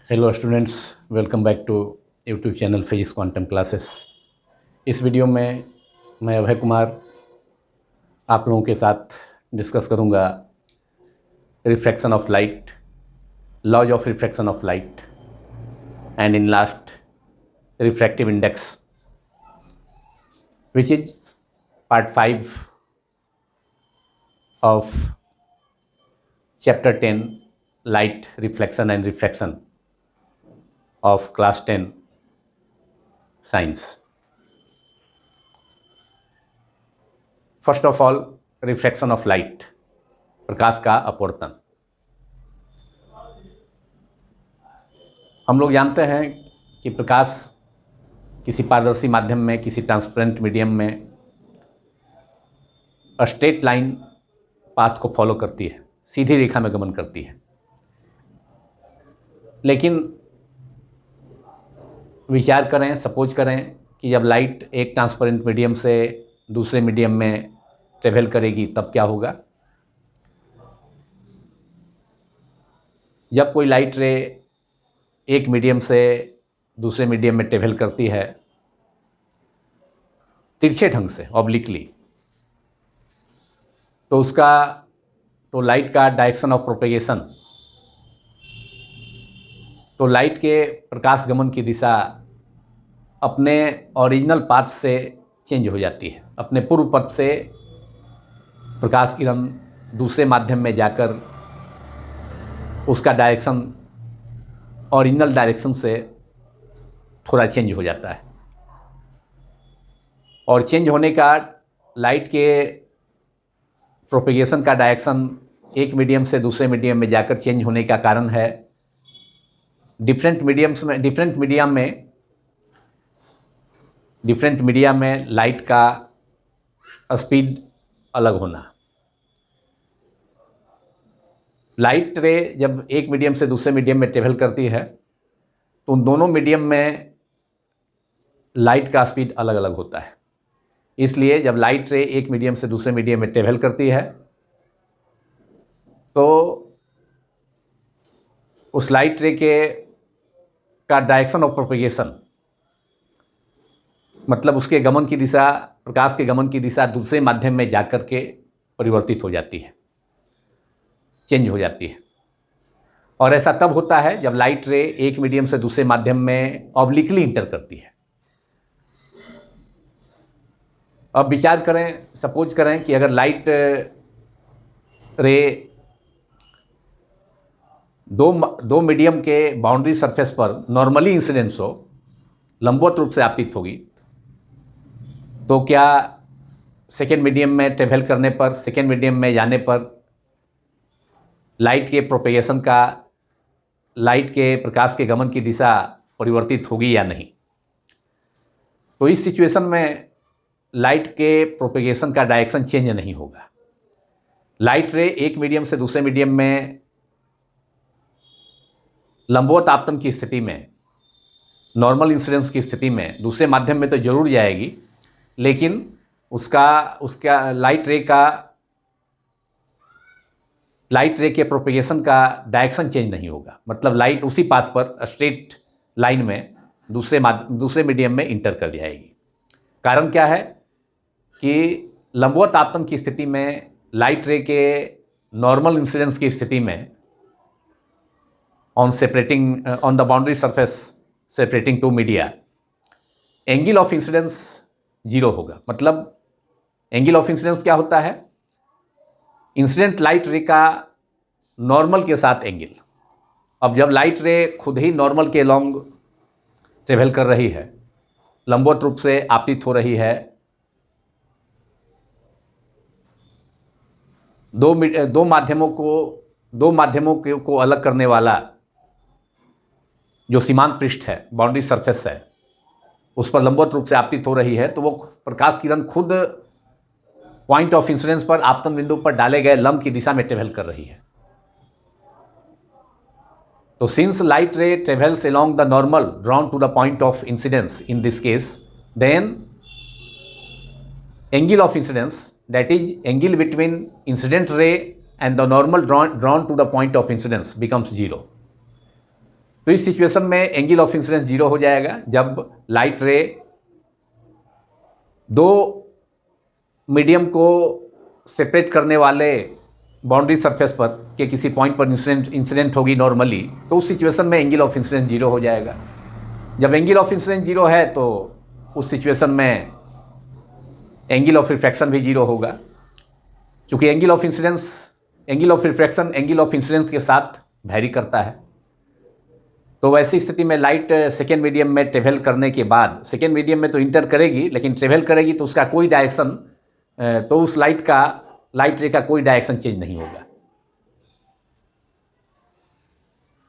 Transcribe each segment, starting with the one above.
Hello students, welcome back to YouTube channel physics quantum classes. इस video में मैं अभय कुमार आप लोगों के साथ डिस्कस करूंगा refraction of light, laws of refraction of light and in last refractive index, which is part 5 of chapter 10 light reflection and refraction of class 10 science. First of all, refraction of light, प्रकाश का अपवर्तन। हम लोग जानते हैं कि प्रकाश किसी पारदर्शी माध्यम में, किसी ट्रांसपेरेंट मीडियम में स्ट्रेट लाइन पाथ को फॉलो करती है, सीधी रेखा में गमन करती है। लेकिन विचार करें, सपोज करें कि जब लाइट एक ट्रांसपेरेंट मीडियम से दूसरे मीडियम में ट्रेवल करेगी तब क्या होगा। जब कोई लाइट रे एक मीडियम से दूसरे मीडियम में ट्रेवल करती है तिरछे ढंग से, ऑब्लिकली, तो लाइट का डायरेक्शन ऑफ प्रोपेगेशन, तो लाइट के प्रकाश गमन की दिशा अपने ओरिजिनल पाथ से चेंज हो जाती है। अपने पूर्व पथ से प्रकाश किरण दूसरे माध्यम में जाकर उसका डायरेक्शन ओरिजिनल डायरेक्शन से थोड़ा चेंज हो जाता है। और चेंज होने का, लाइट के प्रोपेगेशन का डायरेक्शन एक मीडियम से दूसरे मीडियम में जाकर चेंज होने का कारण है डिफरेंट मीडिया में लाइट का स्पीड अलग होना। लाइट रे जब एक मीडियम से दूसरे मीडियम में ट्रेवल करती है तो उन दोनों मीडियम में लाइट का स्पीड अलग अलग होता है। इसलिए जब लाइट रे एक मीडियम से दूसरे मीडियम में ट्रेवल करती है तो उस लाइट रे का डायरेक्शन ऑफ प्रोपेगेशन, मतलब उसके गमन की दिशा, प्रकाश के गमन की दिशा दूसरे माध्यम में जाकर के परिवर्तित हो जाती है, चेंज हो जाती है। और ऐसा तब होता है जब लाइट रे एक मीडियम से दूसरे माध्यम में ऑब्लिकली इंटर करती है। अब विचार करें, सपोज करें कि अगर लाइट रे दो मीडियम के बाउंड्री सरफेस पर नॉर्मली इंसिडेंस हो, लंबवत रूप से आपतित होगी, तो क्या सेकेंड मीडियम में ट्रेवल करने पर, सेकेंड मीडियम में जाने पर लाइट के प्रोपेगेशन का, लाइट के प्रकाश के गमन की दिशा परिवर्तित होगी या नहीं। तो इस सिचुएशन में लाइट के प्रोपेगेशन का डायरेक्शन चेंज नहीं होगा। लाइट रे एक मीडियम से दूसरे मीडियम में लंबवत आपतन की स्थिति में, नॉर्मल इंसिडेंस की स्थिति में दूसरे माध्यम में तो जरूर जाएगी, लेकिन उसका लाइट रे के प्रोपेगेशन का डायरेक्शन चेंज नहीं होगा। मतलब लाइट उसी पाथ पर स्ट्रेट लाइन में दूसरे मीडियम में इंटर कर जाएगी। कारण क्या है कि लंबवत आपतन की स्थिति में लाइट रे के नॉर्मल इंसिडेंस की स्थिति में on the boundary surface separating two media, angle of incidence zero होगा। मतलब एंगल ऑफ इंसिडेंस क्या होता है? इंसिडेंट लाइट रे का नॉर्मल के साथ एंगल। अब जब लाइट रे खुद ही नॉर्मल के लॉन्ग ट्रेवल कर रही है, लंबवत रूप से आपतित हो रही है, दो माध्यमों को अलग करने वाला जो सीमांत पृष्ठ है, बाउंड्री सरफेस है, उस पर लंबवत रूप से आपतित हो रही है, तो वो प्रकाश किरण खुद पॉइंट ऑफ इंसिडेंस पर, आपतन बिंदु पर डाले गए लंब की दिशा में ट्रेवल कर रही है। तो since light ray travels along the normal drawn to the point of incidence in this case, then angle of incidence, that is angle between incident ray and the normal drawn to the point of incidence, becomes zero. तो इस situation में angle of incidence zero हो जाएगा जब light रे दो medium को separate करने वाले बाउंड्री सरफेस पर के किसी पॉइंट पर इंसिडेंट होगी नॉर्मली, तो उस सिचुएशन में एंगल ऑफ इंसिडेंस जीरो हो जाएगा। जब एंगल ऑफ इंसिडेंस जीरो है तो उस सिचुएशन में एंगल ऑफ रिफ्रैक्शन भी जीरो होगा, क्योंकि angle of incidence, angle of refraction angle of incidence के साथ वैरी करता है। तो वैसी स्थिति में लाइट सेकेंड मीडियम में ट्रेवल करने के बाद, सेकेंड मीडियम में तो इंटर करेगी लेकिन ट्रेवल करेगी तो उसका कोई डायरेक्शन, तो उस लाइट रे का कोई डायरेक्शन चेंज नहीं होगा।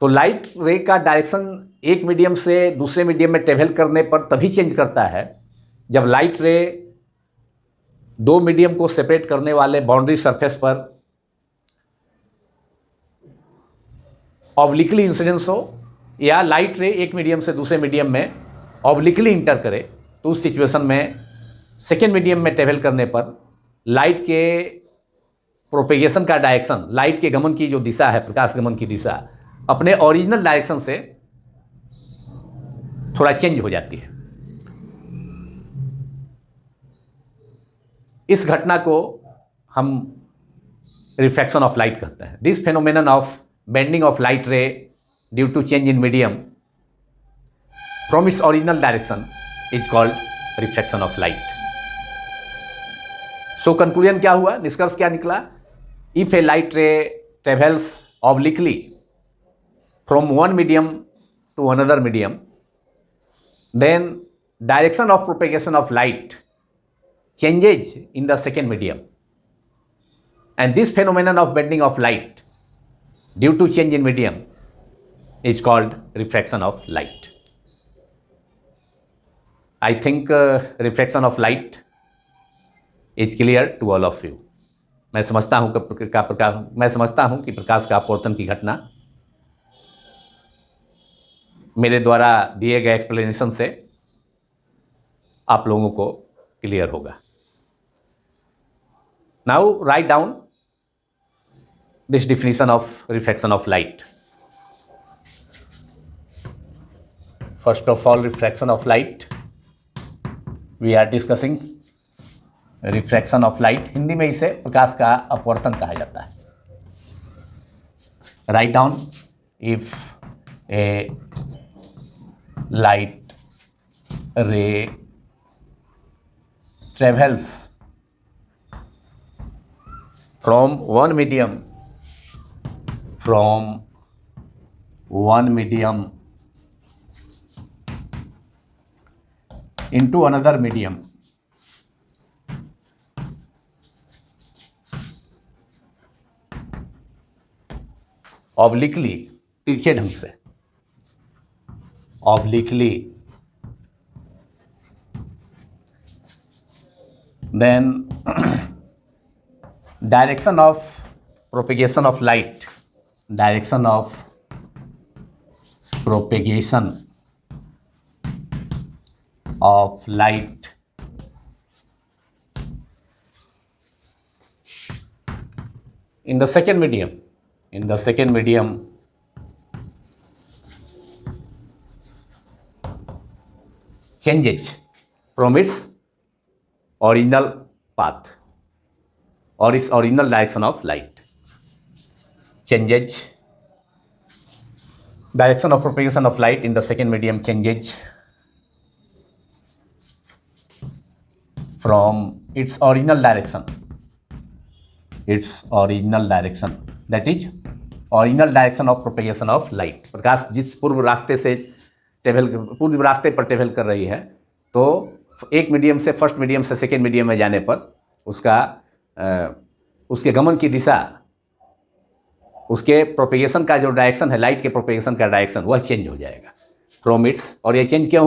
तो लाइट रे का डायरेक्शन एक मीडियम से दूसरे मीडियम में ट्रेवल करने पर तभी चेंज करता है जब लाइट रे दो मीडियम को सेपरेट करने वाले बाउंड्री सरफेस पर ऑब्लिकली इंसिडेंस हो, या लाइट रे एक मीडियम से दूसरे मीडियम में ऑब्लिकली इंटर करे। तो उस सिचुएशन में सेकेंड मीडियम में ट्रेवल करने पर लाइट के प्रोपेगेशन का डायरेक्शन, लाइट के गमन की जो दिशा है, प्रकाश गमन की दिशा, अपने ओरिजिनल डायरेक्शन से थोड़ा चेंज हो जाती है। इस घटना को हम रिफ्रैक्शन ऑफ लाइट कहते हैं। This phenomenon of bending of light ray due to change in medium from its original direction is called refraction of light. So conclusion क्या हुआ, निष्कर्ष क्या निकला? If a light ray travels obliquely from one medium to another medium, then direction of propagation of light changes in the second medium, and this phenomenon of bending of light due to change in medium is called refraction of light. I think refraction of light is clear to all of you. मैं समझता हूँ कि प्रकाश का अपवर्तन की घटना मेरे द्वारा दिए गए एक्सप्लेनेशन से आप लोगों को क्लियर होगा। Now write down this definition of refraction of light. First of all, refraction of light. We are discussing refraction of light. Hindi में इसे प्रकाश का अपवर्तन कहा जाता है. Write down, if a light ray travels from one medium into another medium, obliquely, तिरछे ढंग से, obliquely, then direction of propagation of light, direction of propagation of light in the second medium, changes from its original path or its original direction of light. Changes, direction of propagation of light in the second medium changes from its original direction, that is original direction of propagation of light. प्रकाश जिस पूर्व रास्ते पर travel कर रही है, तो एक medium से, फर्स्ट मीडियम से सेकेंड मीडियम में जाने पर उसके गमन की दिशा, उसके प्रोपेगेशन का जो डायरेक्शन है, लाइट के प्रोपेगेशन का डायरेक्शन, वह चेंज हो जाएगा फ्रॉम इट्स। और ये चेंज क्यों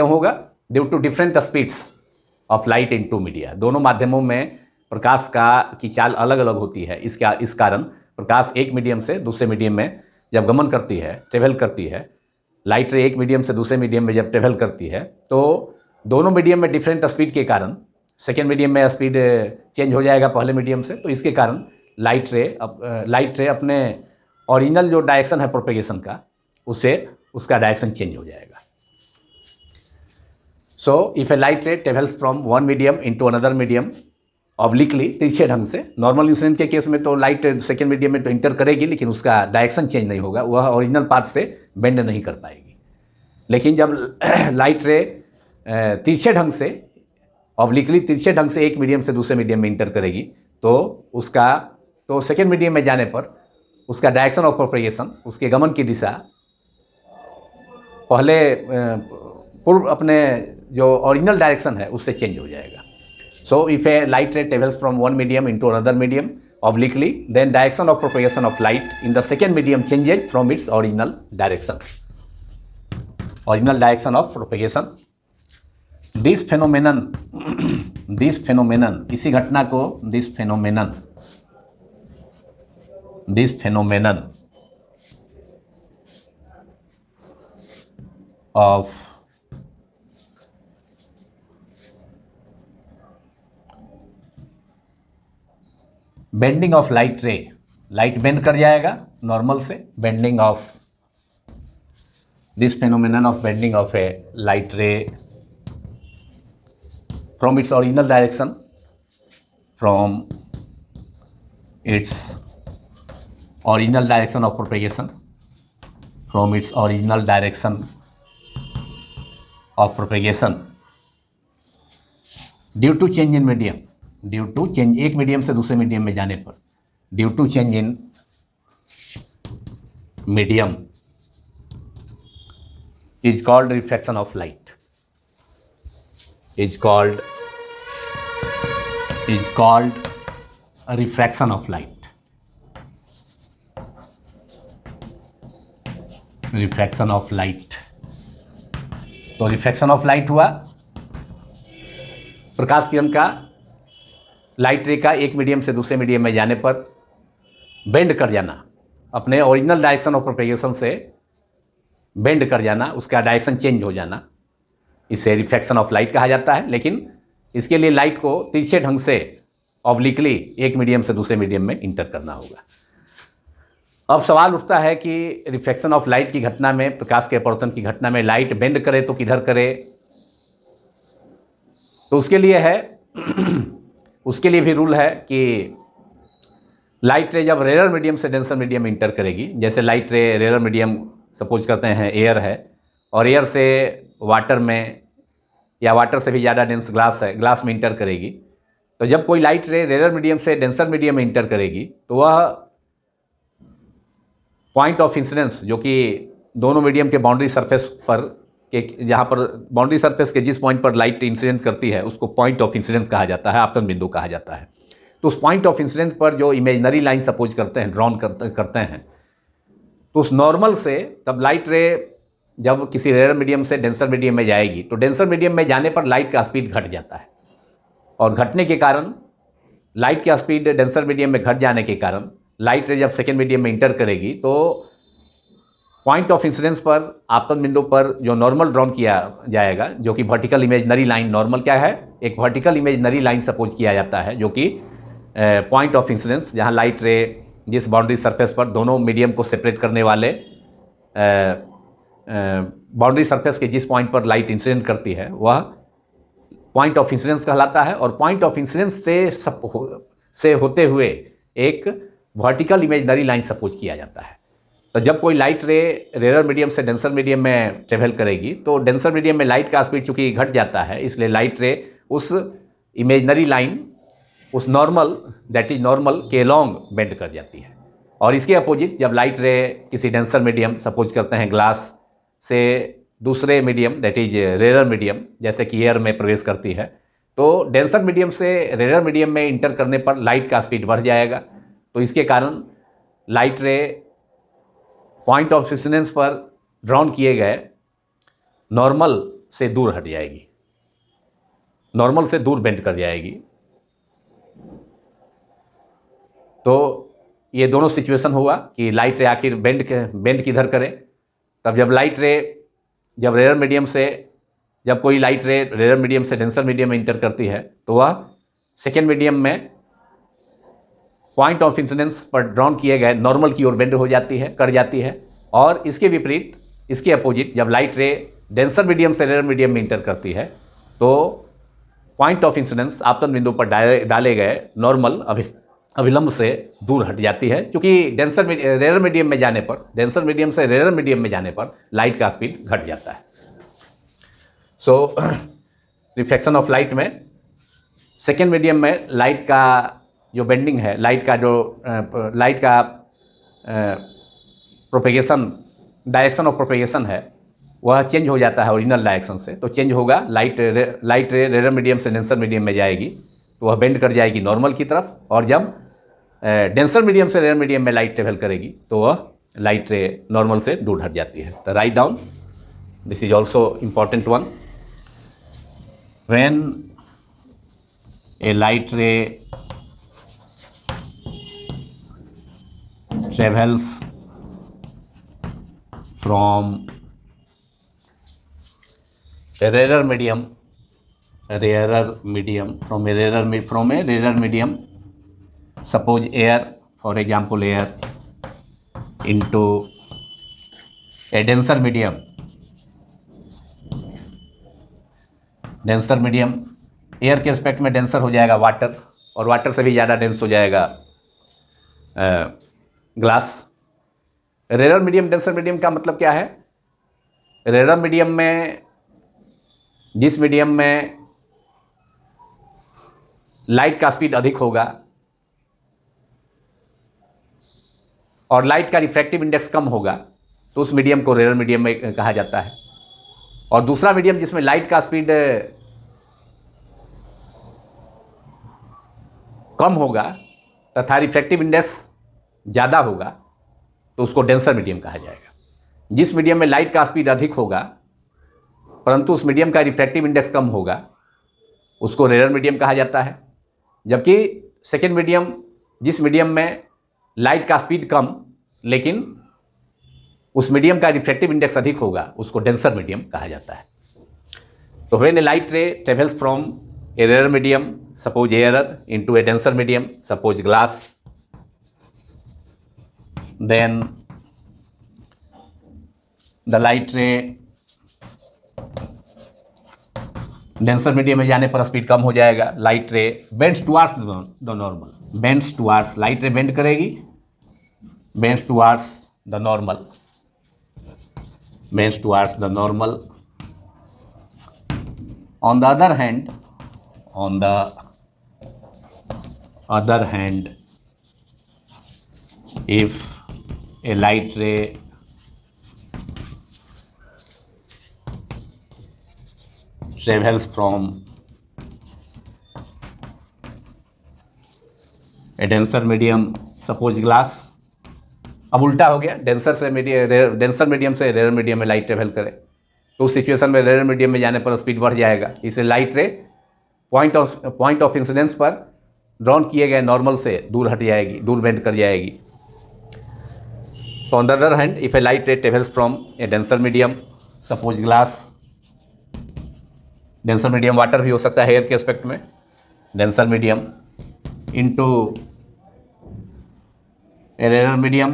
होगा? Due to different speeds of light in two media. दोनों माध्यमों में प्रकाश की चाल अलग अलग होती है। इस कारण प्रकाश एक मीडियम से दूसरे मीडियम में जब गमन करती है, ट्रेवल करती है, लाइट रे एक मीडियम से दूसरे मीडियम में जब ट्रेवल करती है, तो दोनों मीडियम में डिफरेंट स्पीड के कारण सेकेंड मीडियम में स्पीड चेंज हो जाएगा पहले मीडियम से। तो इसके कारण लाइट रे अपने ओरिजिनल जो डायरेक्शन है प्रोपेगेशन का, उससे उसका डायरेक्शन चेंज हो जाएगा। So if a light ray travels from one medium into another medium obliquely, तिरछे ढंग से, नॉर्मल इंसिडेंट के केस में तो लाइट सेकेंड मीडियम में तो इंटर करेगी लेकिन उसका डायरेक्शन चेंज नहीं होगा, वह ओरिजिनल पाथ से बेंड नहीं कर पाएगी। लेकिन जब लाइट रे तिरछे ढंग से, ऑब्लिकली तिरछे ढंग से एक मीडियम से दूसरे मीडियम में इंटर करेगी तो सेकेंड मीडियम में जाने पर उसका डायरेक्शन ऑफ प्रोपेगेशन, उसके गमन की दिशा पहले पूर्व अपने जो ओरिजिनल डायरेक्शन है उससे चेंज हो जाएगा। So if a light ray travels from one medium into another medium obliquely, then direction of propagation of light in the second medium changes from its original direction. Original direction of propagation, this phenomenon, इसी घटना को this phenomenon of bending of light ray, light bend कर जाएगा normal से, bending of, this phenomenon of bending of a light ray from its original direction, from its original direction of propagation, from its original direction of propagation due to change in medium, due to change, एक medium से दूसरे medium में जाने पर, due to change in medium is called refraction of light, is called a refraction of light, refraction of light। तो refraction of light हुआ, प्रकाश किरण का light रे का एक मीडियम से दूसरे मीडियम में जाने पर बेंड कर जाना, अपने ओरिजिनल डायरेक्शन ऑफ प्रोपेगेशन से बेंड कर जाना, उसका डायरेक्शन चेंज हो जाना, इसे रिफ्रैक्शन ऑफ लाइट कहा जाता है। लेकिन इसके लिए लाइट को तिरछे ढंग से ऑब्लिकली एक मीडियम से दूसरे मीडियम में इंटर करना होगा। अब सवाल उठता है कि रिफ्रैक्शन ऑफ लाइट की घटना में, प्रकाश के अपवर्तन की घटना में लाइट बेंड करे तो किधर करे? तो उसके लिए है उसके लिए भी रूल है कि लाइट रे जब रेयर मीडियम से डेंसर मीडियम में इंटर करेगी, जैसे light ray rare medium suppose करते हैं एयर है, और एयर से वाटर में या वाटर से भी ज़्यादा डेंस ग्लास है, ग्लास में इंटर करेगी, तो जब कोई लाइट रे रेयर मीडियम से डेंसर मीडियम में इंटर करेगी तो वह पॉइंट ऑफ इंसिडेंस, जो कि दोनों मीडियम के बाउंड्री सरफेस पर के, जहाँ पर बाउंड्री सरफेस के जिस पॉइंट पर लाइट इंसिडेंट करती है उसको पॉइंट ऑफ इंसिडेंस कहा जाता है, आपतन बिंदु कहा जाता है। तो उस पॉइंट ऑफ इंसिडेंस पर जो इमेजनरी लाइन सपोज करते हैं, ड्रॉन करते हैं, तो उस नॉर्मल से तब लाइट रे जब किसी रेयर मीडियम से डेंसर मीडियम में जाएगी तो डेंसर मीडियम में जाने पर लाइट का स्पीड घट जाता है, और घटने के कारण लाइट का स्पीड डेंसर मीडियम में घट जाने के कारण लाइट रे जब सेकेंड मीडियम में इंटर करेगी तो पॉइंट ऑफ इंसिडेंस पर, आपतन बिंदु पर जो नॉर्मल ड्रॉन किया जाएगा, जो कि वर्टिकल इमेजनरी लाइन, नॉर्मल क्या है, एक वर्टिकल इमेजनरी लाइन सपोज किया जाता है, जो कि पॉइंट ऑफ इंसिडेंस, जहाँ लाइट रे जिस बाउंड्री सरफेस पर दोनों मीडियम को सेपरेट करने वाले बाउंड्री सरफेस के जिस पॉइंट पर लाइट इंसिडेंट करती है वह पॉइंट ऑफ इंसिडेंस कहलाता है। और पॉइंट ऑफ इंसिडेंस से होते हुए एक वर्टिकल इमेजनरी लाइन सपोज किया जाता है। तो जब कोई लाइट रे रेयर मीडियम से डेंसर मीडियम में ट्रेवल करेगी तो डेंसर मीडियम में लाइट का स्पीड चूँकि घट जाता है, इसलिए लाइट रे उस इमेजनरी लाइन, उस नॉर्मल, दैट इज नॉर्मल के लॉन्ग बेंड कर जाती है। और इसके अपोजिट जब लाइट रे किसी डेंसर मीडियम, सपोज करते हैं ग्लास से दूसरे medium, that is rare medium, जैसे कि एयर में प्रवेश करती है, तो डेंसर मीडियम से रेयर मीडियम में इंटर करने पर लाइट का स्पीड बढ़ जाएगा। तो इसके कारण लाइट रे पॉइंट ऑफ इंसिडेंस पर ड्रॉन किए गए नॉर्मल से दूर हट जाएगी, नॉर्मल से दूर बेंड कर जाएगी। तो ये दोनों सिचुएशन हुआ कि लाइट रे आखिर बेंड किधर करे। तब जब लाइट रे जब रेयर मीडियम से, जब कोई लाइट रे रेयर मीडियम से डेंसर मीडियम में इंटर करती है तो वह सेकेंड मीडियम में पॉइंट ऑफ इंसिडेंस पर ड्रॉन किए गए नॉर्मल की ओर बेंड हो जाती है, कर जाती है। और इसके विपरीत इसके अपोजिट जब लाइट रे डेंसर मीडियम से रेयर मीडियम में इंटर करती है तो पॉइंट ऑफ इंसिडेंस आपतन बिंदु पर डाले गए नॉर्मल अभिलंब से दूर हट जाती है, क्योंकि रेयर मीडियम में जाने पर, डेंसर मीडियम से रेयर मीडियम में जाने पर लाइट का स्पीड घट जाता है। सो रिफ्लेक्शन ऑफ लाइट में सेकेंड मीडियम में लाइट का जो बेंडिंग है, लाइट का प्रोपेगेशन, डायरेक्शन ऑफ प्रोपेगेशन है, वह चेंज हो जाता है ओरिजिनल डायरेक्शन से। तो चेंज होगा, लाइट रे रेयर मीडियम से डेंसर मीडियम में जाएगी तो वह बेंड कर जाएगी नॉर्मल की तरफ, और जब डेंसर मीडियम से रेयर मीडियम में लाइट ट्रेवल करेगी तो वह लाइट रे नॉर्मल से दूर हट जाती है। तो write down, this is also important one. When a light रे travels from a rarer medium, suppose air, for example air, into a denser medium, air के रिस्पेक्ट में डेंसर हो जाएगा वाटर, और वाटर से भी ज़्यादा डेंस हो जाएगा glass. Rare medium denser medium का मतलब क्या है? रेयर मीडियम में, जिस मीडियम में लाइट का स्पीड अधिक होगा और लाइट का रिफ्रैक्टिव इंडेक्स कम होगा, तो उस मीडियम को रेयर मीडियम में कहा जाता है। और दूसरा मीडियम जिसमें लाइट का स्पीड कम होगा तथा रिफ्रैक्टिव इंडेक्स ज़्यादा होगा, तो उसको डेंसर मीडियम कहा जाएगा। जिस मीडियम में लाइट का स्पीड अधिक होगा परंतु उस मीडियम का रिफ्रैक्टिव इंडेक्स कम होगा, उसको रेयर मीडियम कहा जाता है। जबकि सेकेंड मीडियम, जिस मीडियम में लाइट का स्पीड कम लेकिन उस मीडियम का रिफ्रैक्टिव इंडेक्स अधिक होगा, उसको डेंसर मीडियम कहा जाता है। तो when a light ray travels from a rare medium, suppose air, into a denser medium, suppose glass, then the light ray denser medium में जाने पर स्पीड कम हो जाएगा, light ray bends towards the normal, bends towards, light ray bend करेगी, bends towards the normal, bends towards the normal. On the other hand, if a light ray travels from a denser medium, suppose glass, अब उल्टा हो गया, denser medium से rare medium में light travel करे तो उस सिचुएशन में रेयर मीडियम में जाने पर स्पीड बढ़ जाएगा। इसलिए लाइट रे पॉइंट ऑफ इंसिडेंस पर ड्रॉन किए गए नॉर्मल से दूर हट जाएगी, दूर बेंड कर जाएगी। So on the other hand, if a light ray travels from a denser medium, suppose glass, denser medium water भी हो सकता है एयर के एस्पेक्ट में, denser medium into a rarer medium,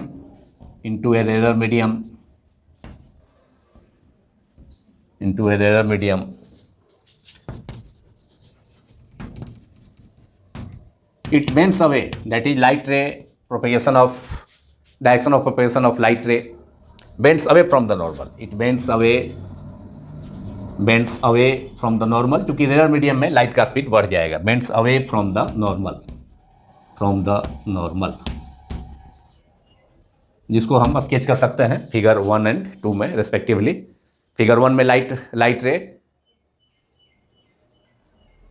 it bends away, that is light ray direction of propagation of light ray bends away from the normal, it bends away from the normal, क्योंकि rare medium में light का speed बढ़ जाएगा, bends away from the normal, जिसको हम sketch कर सकते हैं फिगर 1 और 2 में रेस्पेक्टिवली। फिगर 1 में लाइट रे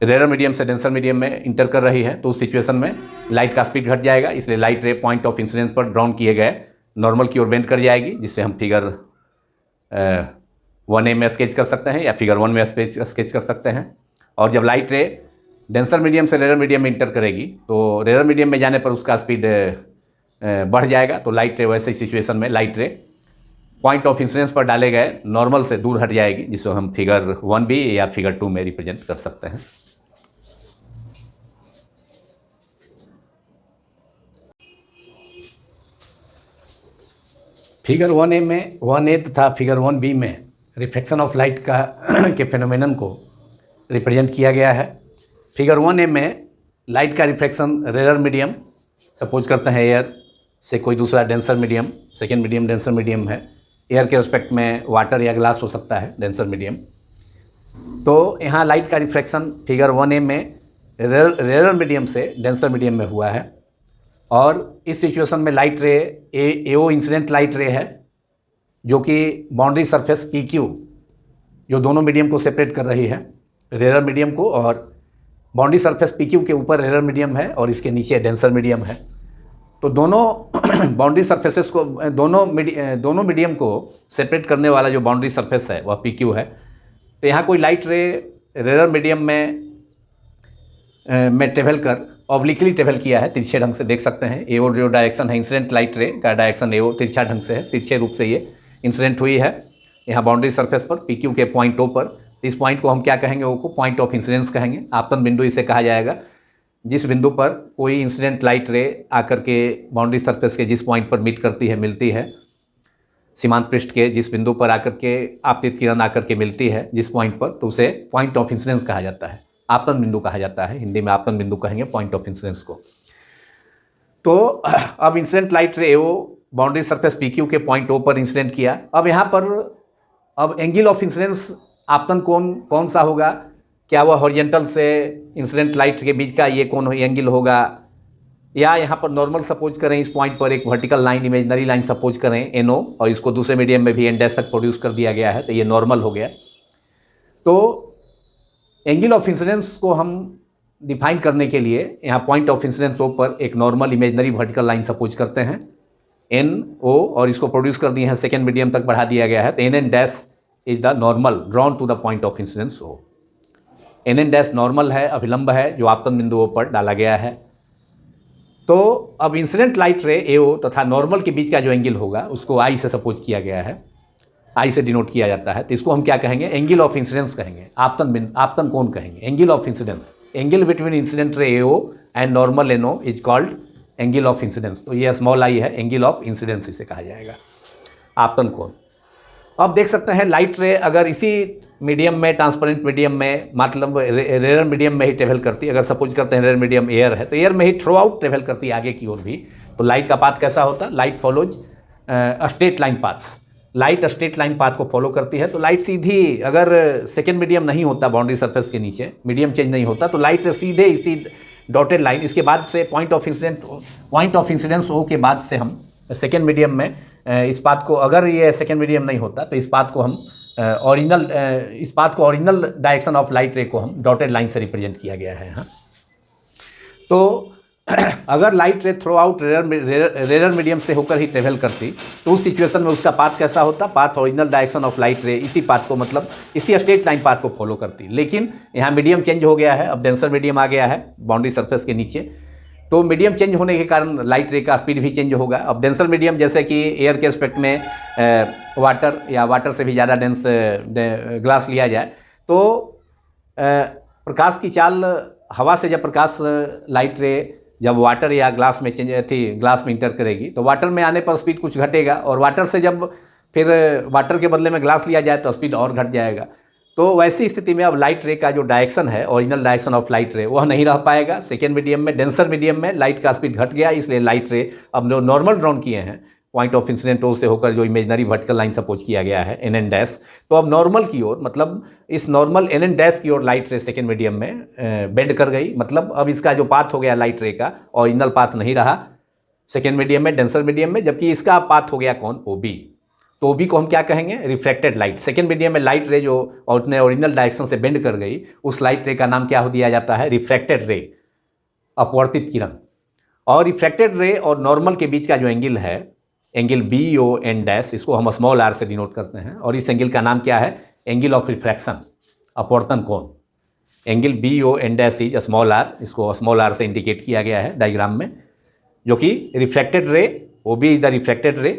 रेयर मीडियम से डेंसर मीडियम में इंटर कर रही है, तो उस सिचुएशन में लाइट का स्पीड घट जाएगा, इसलिए लाइट रे पॉइंट ऑफ इंसिडेंस पर ड्रॉन किए गए नॉर्मल की ओर बेंड कर जाएगी, जिससे हम फिगर 1A में स्केच कर सकते हैं या फिगर 1 में स्केच कर सकते हैं। और जब लाइट रे डेंसर मीडियम से रेयर मीडियम में इंटर करेगी तो रेयर मीडियम में जाने पर उसका स्पीड बढ़ जाएगा, तो लाइट रे वैसे सिचुएशन में लाइट रे पॉइंट ऑफ इंसिडेंस पर डाले गए नॉर्मल से दूर हट जाएगी, जिसको हम फिगर 1B या फिगर 2 में रिप्रेजेंट कर सकते हैं। फिगर 1A में 1A तथा फिगर 1B में रिफ्लेक्शन ऑफ लाइट का के फेनोमेनन को रिप्रेजेंट किया गया है। फिगर 1A में लाइट का रिफ्लेक्शन रेयर मीडियम, सपोज करते हैं एयर से कोई दूसरा denser medium, second medium denser medium है, एयर के रिस्पेक्ट में वाटर या ग्लास हो सकता है डेंसर मीडियम। तो यहाँ लाइट का रिफ्लेक्शन फिगर 1A में रेयर मीडियम से डेंसर मीडियम में हुआ है, और इस सिचुएशन में लाइट रे एओ इंसिडेंट लाइट रे है, जो कि बाउंड्री सरफेस PQ जो दोनों मीडियम को सेपरेट कर रही है, रेयर मीडियम को, और बाउंड्री सरफेस PQ के ऊपर रेयर मीडियम है और इसके नीचे डेंसर मीडियम है। तो दोनों बाउंड्री सरफेसेस को दोनों मीडियम को सेपरेट करने वाला जो बाउंड्री सरफेस है वह PQ है। तो यहाँ कोई लाइट रे रेयर मीडियम में ट्रेवल कर ऑब्लिकली ट्रेवल किया है, तिरछे ढंग से देख सकते हैं। एओ जो डायरेक्शन है इंसिडेंट लाइट रे का डायरेक्शन एओ तिरछा ढंग से है, तिरछे रूप से ये इंसिडेंट हुई है यहाँ बाउंड्री सरफेस पर PQ के पॉइंट O पर। इस पॉइंट को हम क्या कहेंगे, वो को पॉइंट ऑफ इंसिडेंस कहेंगे, आपतन बिंदु इसे कहा जाएगा। जिस बिंदु पर कोई इंसिडेंट लाइट रे आकर के बाउंड्री सरफेस के जिस पॉइंट पर मीट करती है, मिलती है, सीमांत पृष्ठ के जिस बिंदु पर आकर के आपतित किरण आकर के मिलती है जिस पॉइंट पर, तो उसे पॉइंट ऑफ इंसिडेंस कहा जाता है, आपतन बिंदु कहा जाता है। हिंदी में आपतन बिंदु कहेंगे पॉइंट ऑफ इंसिडेंस को। तो अब इंसिडेंट लाइट रे वो बाउंड्री सरफेस PQ के पॉइंट O पर इंसिडेंट किया। अब यहाँ पर अब एंगल ऑफ इंसिडेंस आपतन कोण कौन सा होगा, क्या वह हॉरिजेंटल से इंसिडेंट लाइट के बीच का ये कोण एंगल होगा, या यहाँ पर नॉर्मल सपोज करें, इस पॉइंट पर एक vertical line, imaginary line suppose करें NO, और इसको दूसरे मीडियम में भी N' तक प्रोड्यूस कर दिया गया है, तो ये नॉर्मल हो गया। तो एंगल ऑफ इंसिडेंस को हम डिफाइन करने के लिए यहाँ पॉइंट ऑफ इंसिडेंस O पर एक normal imaginary vertical line suppose करते हैं NO, और इसको प्रोड्यूस कर दिए हैं, सेकेंड मीडियम तक बढ़ा दिया गया है। तो NN' is the normal drawn to the point of incidence O। NN' normal है, अभिलंब है, जो आपतन बिंदुओं पर डाला गया है। तो अब इंसिडेंट लाइट रे AO तथा नॉर्मल के बीच का जो एंगल होगा उसको I से सपोज किया गया है, I से डिनोट किया जाता है। तो इसको हम क्या कहेंगे, एंगल ऑफ इंसिडेंस कहेंगे, आपतन कोण कहेंगे, angle of incidence. Angle between incident ray AO and normal NO is called angle of incidence. तो ये स्मॉल I है, एंगल ऑफ इंसिडेंस इसे कहा जाएगा, आपतन कोण। अब देख सकते हैं लाइट रे अगर इसी मीडियम में, ट्रांसपेरेंट मीडियम में, मतलब रेयर मीडियम में ही ट्रेवल करती है, अगर सपोज करते हैं रेयर मीडियम एयर है, तो एयर में ही थ्रू आउट ट्रेवल करती है आगे की ओर भी, तो लाइट का पाथ कैसा होता है, light follows straight line paths. Light straight line path को फॉलो करती है। तो लाइट सीधी, अगर सेकेंड मीडियम नहीं होता बाउंड्री सरफेस के नीचे, मीडियम चेंज नहीं होता, तो लाइट सीधे इसी डॉटेड लाइन, इसके बाद से पॉइंट ऑफ इंसिडेंस O के बाद से हम सेकेंड मीडियम में इस पाथ को, अगर ये सेकेंड मीडियम नहीं होता तो इस पाथ को हम ओरिजिनल डायरेक्शन ऑफ लाइट रे को हम डॉटेड लाइन से रिप्रेजेंट किया गया है यहाँ। तो अगर लाइट रे थ्रू आउट रेयर मीडियम से होकर ही ट्रेवल करती, तो उस सिचुएशन में उसका पाथ कैसा होता, path original direction of light रे इसी पाथ को, मतलब इसी स्ट्रेट लाइन पाथ को फॉलो करती। लेकिन यहाँ मीडियम चेंज हो गया है, अब डेंसर मीडियम आ गया है बाउंड्री सरफेस के नीचे, तो मीडियम चेंज होने के कारण लाइट रे का स्पीड भी चेंज होगा। अब डेंसर मीडियम जैसे कि एयर के एस्पेक्ट में वाटर या वाटर से भी ज़्यादा डेंस ग्लास लिया जाए, तो प्रकाश की चाल, हवा से जब प्रकाश लाइट रे जब वाटर या ग्लास में ग्लास में इंटर करेगी, तो वाटर में आने पर स्पीड कुछ घटेगा, और वाटर से जब फिर वाटर के बदले में ग्लास लिया जाए तो स्पीड और घट जाएगा। तो वैसी स्थिति में अब लाइट रे का जो डायरेक्शन है, ओरिजिनल डायरेक्शन ऑफ लाइट रे, वह नहीं रह पाएगा। सेकेंड मीडियम में, डेंसर मीडियम में लाइट का स्पीड घट गया, इसलिए लाइट रे अब जो नॉर्मल ड्रॉन किए हैं पॉइंट ऑफ इंसिडेंट O से होकर, जो इमेजनरी वर्टिकल लाइन सपोज किया गया है NN', तो अब नॉर्मल की ओर, मतलब इस नॉर्मल NN' की ओर लाइट रे सेकेंड मीडियम में बेंड कर गई। मतलब अब इसका जो पाथ हो गया लाइट रे का, ओरिजिनल पाथ नहीं रहा सेकेंड मीडियम में, डेंसर मीडियम में, जबकि इसका पाथ हो गया कौन, OB। तो OB को हम क्या कहेंगे, रिफ्लेक्टेड लाइट। सेकेंड मीडियम में लाइट रे जो अपने ओरिजिनल डायरेक्शन से बेंड कर गई, उस लाइट रे का नाम क्या हो दिया जाता है, रिफ्रैक्टेड रे, अपवर्तित किरण। और रिफ्रैक्टेड रे और नॉर्मल के बीच का जो एंगल है, एंगल BON', इसको हम स्मॉल r से डिनोट करते हैं, और इस एंगल का नाम क्या है, एंगल ऑफ रिफ्रैक्शन, अपवर्तन कोण। Angle BON' is small r, इसको स्मॉल r से इंडिकेट किया गया है डायग्राम में, जो कि रिफ्रैक्टेड रे, OB इज द रिफ्रैक्टेड रे,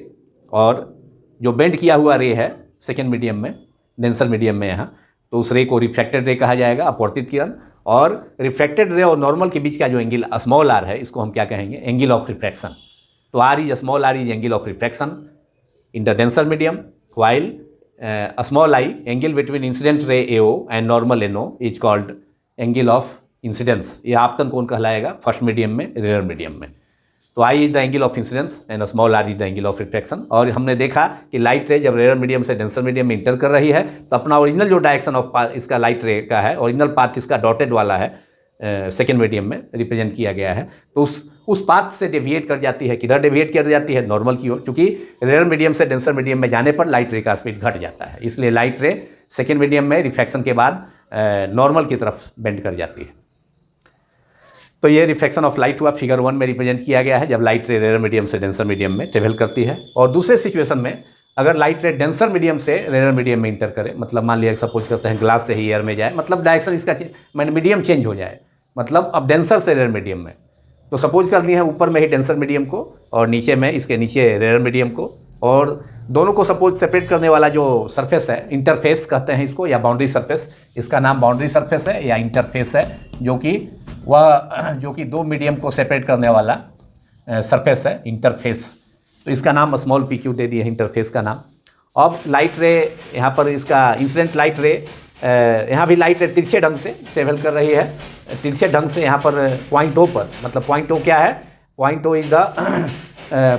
और जो बेंड किया हुआ रे है सेकेंड मीडियम में, डेंसर मीडियम में यहाँ, तो उस रे को रिफ्रैक्टेड रे कहा जाएगा, अपवर्तित किरण। और रिफ्रैक्टेड रे और नॉर्मल के बीच का जो एंगल स्मॉल r है, इसको हम क्या कहेंगे, एंगल ऑफ रिफ्रैक्शन। तो r is small r is angle of refraction, in the denser medium while a small I angle between incident ray AO and normal NO is called angle of incidence. यह आपतन कोण कहलाएगा first medium में, rare medium में. तो I is the angle of incidence and small r is the angle of refraction. और हमने देखा कि लाइट रे जब रेयर मीडियम से डेंसर मीडियम में इंटर कर रही है तो अपना ओरिजिनल जो डायरेक्शन ऑफ इसका लाइट रे का है, ओरिजिनल पाथ इसका डॉटेड वाला है, सेकेंड मीडियम में रिप्रेजेंट किया गया है, तो उस पाथ से डेविएट कर जाती है. किधर डेविएट कर जाती है? नॉर्मल की ओर, क्योंकि रेयर मीडियम से डेंसर मीडियम में जाने पर लाइट रे का स्पीड घट जाता है. इसलिए लाइट रे सेकेंड मीडियम में रिफ्रैक्शन के बाद नॉर्मल की तरफ बेंड कर जाती है. तो ये रिफ्रैक्शन ऑफ लाइट हुआ, फिगर 1 में रिप्रेजेंट किया गया है, जब लाइट रे रेयर मीडियम से डेंसर मीडियम में ट्रेवल करती है. और दूसरे सिचुएशन में अगर लाइट रे डेंसर मीडियम से रेयर मीडियम में इंटर करे, मतलब मान लिया सपोज करते हैं ग्लास से ही एयर में जाए, मतलब डायरेक्शन इसका मीडियम चेंज हो जाए, मतलब अब डेंसर से रेयर मीडियम में. तो सपोज कर दिए हैं ऊपर में ही डेंसर मीडियम को और नीचे में इसके नीचे रेयर मीडियम को, और दोनों को सपोज सेपरेट करने वाला जो सरफेस है, इंटरफेस कहते हैं इसको, या बाउंड्री सरफेस, इसका नाम बाउंड्री सरफेस है या इंटरफेस है, जो कि दो मीडियम को सेपरेट करने वाला सरफेस है, इंटरफेस. तो इसका नाम स्मॉल PQ दे दिए इंटरफेस का नाम. अब लाइट रे यहाँ पर इसका इंसिडेंट लाइट रे, यहाँ भी लाइट रे तिरछे ढंग से ट्रेवल कर रही है, तिरछे ढंग से यहाँ पर पॉइंट O पर, मतलब पॉइंट O क्या है? Point O is the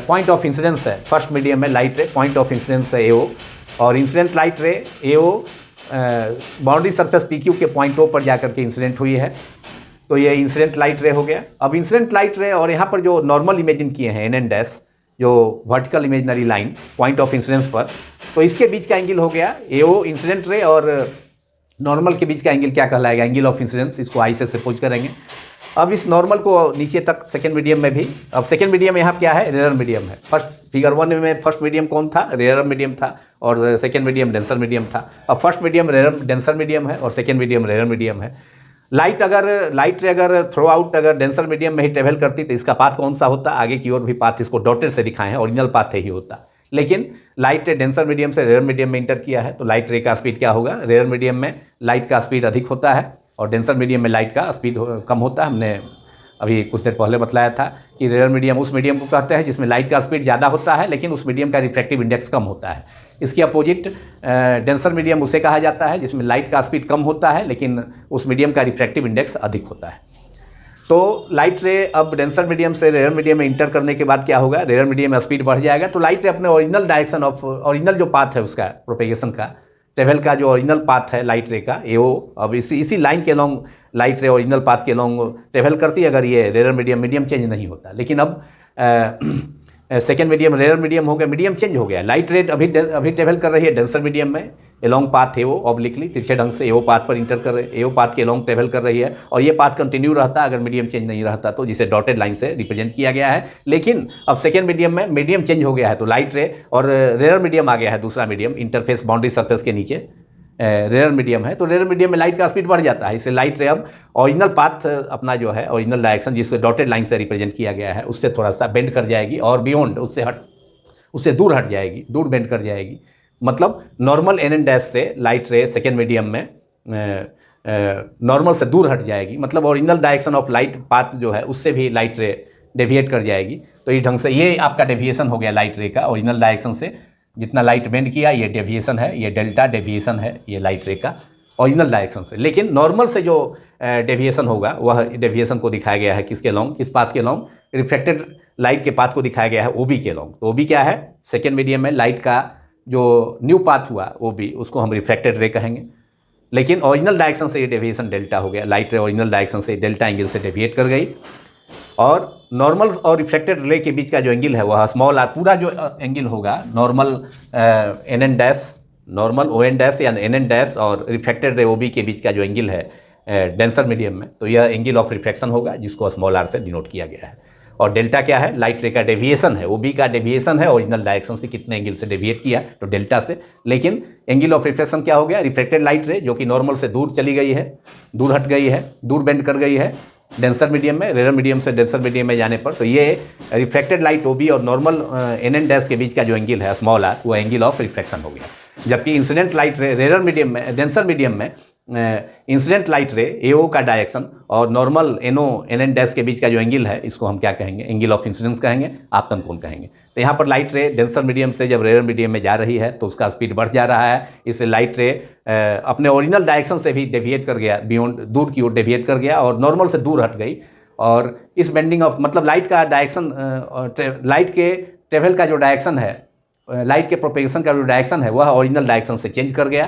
point of incidence है. फर्स्ट मीडियम में लाइट रे पॉइंट ऑफ इंसिडेंस है AO, और इंसिडेंट लाइट रे AO बाउंड्री सरफेस PQ के पॉइंट O पर जाकर के इंसिडेंट हुई है. तो ये इंसिडेंट लाइट रे हो गया. अब इंसिडेंट लाइट रे और यहाँ पर जो नॉर्मल इमेजिन किए हैं NN डैश, जो vertical imaginary line point of incidence पर, तो इसके बीच का एंगल हो गया AO इंसिडेंट रे और नॉर्मल के बीच का एंगल क्या कहलाएगा? Angle of incidence. इसको I से सपोज करेंगे. अब इस नॉर्मल को नीचे तक सेकेंड मीडियम में भी, अब सेकेंड मीडियम यहाँ क्या है? रेयर मीडियम है. फर्स्ट फिगर 1 में फर्स्ट मीडियम कौन था? रेयर मीडियम था, और सेकेंड मीडियम डेंसर मीडियम था. अब first medium rare denser medium है और सेकेंड मीडियम रेयर मीडियम है. लाइट रे अगर थ्रो आउट अगर डेंसर मीडियम में ही ट्रेवल करती तो इसका पाथ कौन सा होता? आगे की ओर भी पाथ इसको डॉटेड से दिखाए हैं, ओरिजिनल पाथ ही होता. लेकिन लाइट रे डेंसर मीडियम से रेयर मीडियम में इंटर किया है, तो लाइट रे का स्पीड क्या होगा? रेयर मीडियम में लाइट का स्पीड अधिक होता है और डेंसर मीडियम में लाइट का स्पीड कम होता है. हमने अभी कुछ देर पहले बताया था कि रेयर मीडियम उस मीडियम को कहते हैं जिसमें लाइट का स्पीड ज़्यादा होता है लेकिन उस मीडियम का रिफ्रैक्टिव इंडेक्स कम होता है. इसके अपोजिट डेंसर मीडियम उसे कहा जाता है जिसमें लाइट का स्पीड कम होता है लेकिन उस मीडियम का रिफ्रैक्टिव इंडेक्स अधिक होता है. तो लाइट रे अब डेंसर मीडियम से रेयर मीडियम में इंटर करने के बाद क्या होगा? रेयर मीडियम में स्पीड बढ़ जाएगा. तो लाइट रे अपने ओरिजिनल डायरेक्शन ऑफ, ओरिजिनल जो पाथ है उसका प्रोपेगेशन का, ट्रेवल का जो ओरिजिनल पाथ है लाइट रे का AO, अब इसी लाइन के लॉन्ग लाइट रे ओरिजिनल पाथ के लॉन्ग ट्रेवल करती है अगर ये रेयर मीडियम चेंज नहीं होता. लेकिन अब सेकेंड मीडियम रेयर मीडियम हो गया, मीडियम चेंज हो गया. लाइट रे अभी ट्रेवल कर रही है डेंसर मीडियम में, एलोंग पाथ है वो ऑब्लिकली तिरछे ढंग से AO पाथ पर इंटर कर रही, AO पाथ के एलोंग ट्रेवल कर रही है, और ये पाथ कंटिन्यू रहता अगर मीडियम चेंज नहीं रहता तो, जिसे डॉटेड लाइन से रिप्रेजेंट किया गया है. लेकिन अब सेकेंड मीडियम में मीडियम चेंज हो गया है, तो लाइट रे और रेयर मीडियम आ गया है, दूसरा मीडियम इंटरफेस बाउंड्री सरफेस के नीचे रेयर मीडियम है. तो रेयर मीडियम में लाइट का स्पीड बढ़ जाता है. इससे लाइट रे अब ओरिजिनल पाथ अपना जो है ओरिजिनल डायरेक्शन जिसको डॉटेड लाइन से रिप्रेजेंट किया गया है उससे थोड़ा सा बेंड कर जाएगी और बियॉन्ड उससे दूर हट जाएगी, दूर बेंड कर जाएगी. मतलब नॉर्मल NN डैश से लाइट रे सेकेंड मीडियम में नॉर्मल से दूर हट जाएगी, मतलब original direction of light path जो है उससे भी लाइट रे डेविएट कर जाएगी. तो इस ढंग से ये आपका डेविएशन हो गया लाइट रे का ओरिजिनल डायरेक्शन से. जितना लाइट बेंड किया ये डेविएशन है, ये डेल्टा डेविएशन है ये लाइट रे का ओरिजिनल डायरेक्शन से. लेकिन नॉर्मल से जो डेविएशन होगा वह डेविएशन को दिखाया गया है किसके लॉन्ग? किस पाथ के लॉन्ग? रिफ्लेक्टेड लाइट के पाथ को दिखाया गया है OB के लॉन्ग. तो OB क्या है? सेकेंड मीडियम में लाइट का जो न्यू पाथ हुआ OB, उसको हम रिफ्लेक्टेड रे कहेंगे. लेकिन ओरिजिनल डायरेक्शन से ये डेविएशन डेल्टा हो गया. लाइट रे ओरिजिनल डायरेक्शन से डेल्टा एंगल से डेविएट कर गई, और नॉर्मल और रिफ्लेक्टेड रे के बीच का जो एंगल है वह स्मॉल r. पूरा जो एंगल होगा normal NN dash, normal ON dash या NN डैश और रिफ्लेक्टेड रे OB के बीच का जो एंगल है डेंसर मीडियम में, तो यह एंगल ऑफ रिफ्रैक्शन होगा जिसको स्मॉल r से डिनोट किया गया है. और डेल्टा क्या है? लाइट रे का डेविएशन है, OB का डेविएशन है ओरिजिनल डायरेक्शन से कितने एंगल से डेविएट किया, तो डेल्टा से. लेकिन एंगल ऑफ रिफ्लेक्शन क्या हो गया? रिफ्लेक्टेड लाइट रे जो कि नॉर्मल से दूर चली गई है, दूर हट गई है, दूर बेंड कर गई है डेंसर मीडियम में, रेयर मीडियम से डेंसर मीडियम में जाने पर, तो ये रिफ्लेक्टेड लाइट OB और नॉर्मल NN डैश के बीच का जो एंगल है स्मॉल r, वो एंगल ऑफ रिफ्रैक्शन हो गया. जबकि incident light ray rare medium में, डेंसर मीडियम में इंसिडेंट लाइट रे एओ का डायरेक्शन और normal N O N N dash के बीच का जो एंगल है, इसको हम क्या कहेंगे, एंगल ऑफ इंसिडेंस कहेंगे, आपतन कोण कहेंगे। तो यहाँ पर लाइट रे डेंसर मीडियम से जब रेयर मीडियम में जा रही है तो उसका स्पीड बढ़ जा रहा है। इससे लाइट रे अपने ओरिजिनल डायरेक्शन से भी डेविएट कर गया, बियॉन्ड दूर की ओर डेविएट कर गया और नॉर्मल से दूर हट गई। और इस बेंडिंग ऑफ मतलब लाइट का डायरेक्शन, लाइट के ट्रेवल का जो डायरेक्शन है, लाइट के प्रोपेगेशन का जो डायरेक्शन है वह ओरिजिनल डायरेक्शन से चेंज कर गया।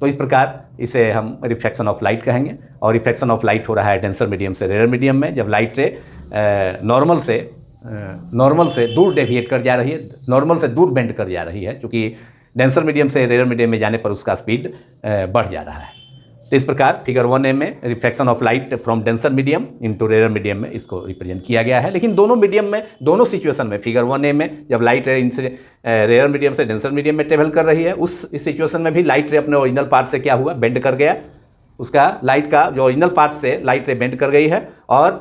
तो इस प्रकार इसे हम रिफ्लेक्शन ऑफ लाइट कहेंगे। और रिफ्लेक्शन ऑफ लाइट हो रहा है डेंसर मीडियम से रेयर मीडियम में, जब लाइट रे नॉर्मल से दूर डेविएट कर जा रही है, नॉर्मल से दूर बेंड कर जा रही है, क्योंकि डेंसर मीडियम से रेयर मीडियम में जाने पर उसका स्पीड बढ़ जा रहा है। तो इस प्रकार फिगर 1a में reflection of light from denser medium into rare medium में इसको रिप्रेजेंट किया गया है। लेकिन दोनों मीडियम में, दोनों सिचुएशन में, फिगर 1a में जब लाइट रे इनसे रेयर मीडियम से डेंसर मीडियम में ट्रेवल कर रही है, इस सिचुएशन में भी लाइट रे अपने ओरिजिनल पार्ट से क्या हुआ, बेंड कर गया। उसका लाइट का जो ओरिजिनल पार्ट से लाइट रे बेंड कर गई है और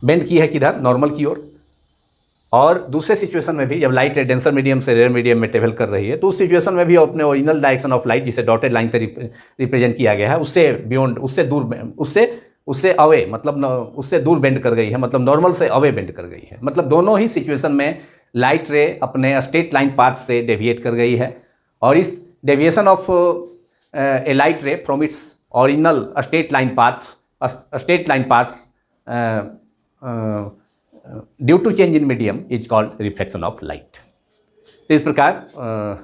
बेंड की है किधर, नॉर्मल की ओर। और दूसरे सिचुएशन में भी जब लाइट डेंसर मीडियम से रेयर मीडियम में ट्रेवल कर रही है तो उस सिचुएशन में भी अपने ओरिजिनल डायरेक्शन ऑफ लाइट, जिसे डॉटेड लाइन से रिप्रेजेंट किया गया है, उससे बियॉन्ड, उससे दूर, उससे अवे, मतलब उससे दूर बेंड कर गई है, मतलब नॉर्मल से अवे बेंड कर गई है। मतलब दोनों ही सिचुएशन में लाइट रे अपने स्ट्रेट लाइन पाथ से डेविएट कर गई है। और इस deviation of a light ray from its original straight line paths due to change in medium is called reflection of light. तो इस प्रकार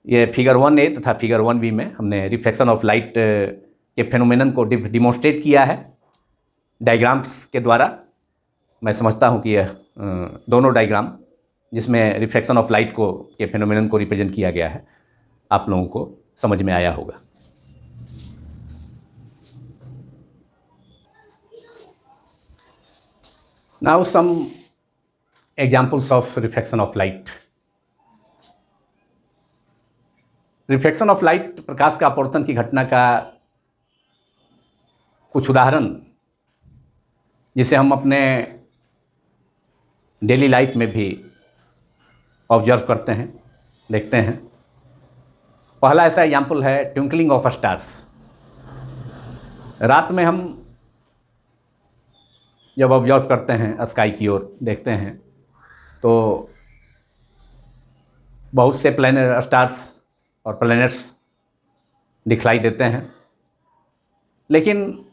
ये फिगर 1a तथा फिगर 1b में हमने रिफ्लेक्शन ऑफ लाइट के फेनोमेनन को डिमॉन्स्ट्रेट किया है डायग्राम्स के द्वारा। मैं समझता हूँ कि यह दोनों डायग्राम जिसमें रिफ्लेक्शन ऑफ लाइट को के फेनोमेनन को रिप्रेजेंट किया गया है, आप लोगों को समझ में आया होगा। Now some examples of reflection of light. Reflection of light, प्रकाश का अपवर्तन की घटना का कुछ उदाहरण जिसे हम अपने डेली लाइफ में भी ऑब्जर्व करते हैं, देखते हैं। पहला ऐसा एग्जाम्पल है ट्विंकलिंग ऑफ स्टार्स। रात में हम जब ऑब्जर्व करते हैं, स्काई की ओर देखते हैं, तो बहुत से स्टार्स और प्लैनेट्स दिखलाई देते हैं। लेकिन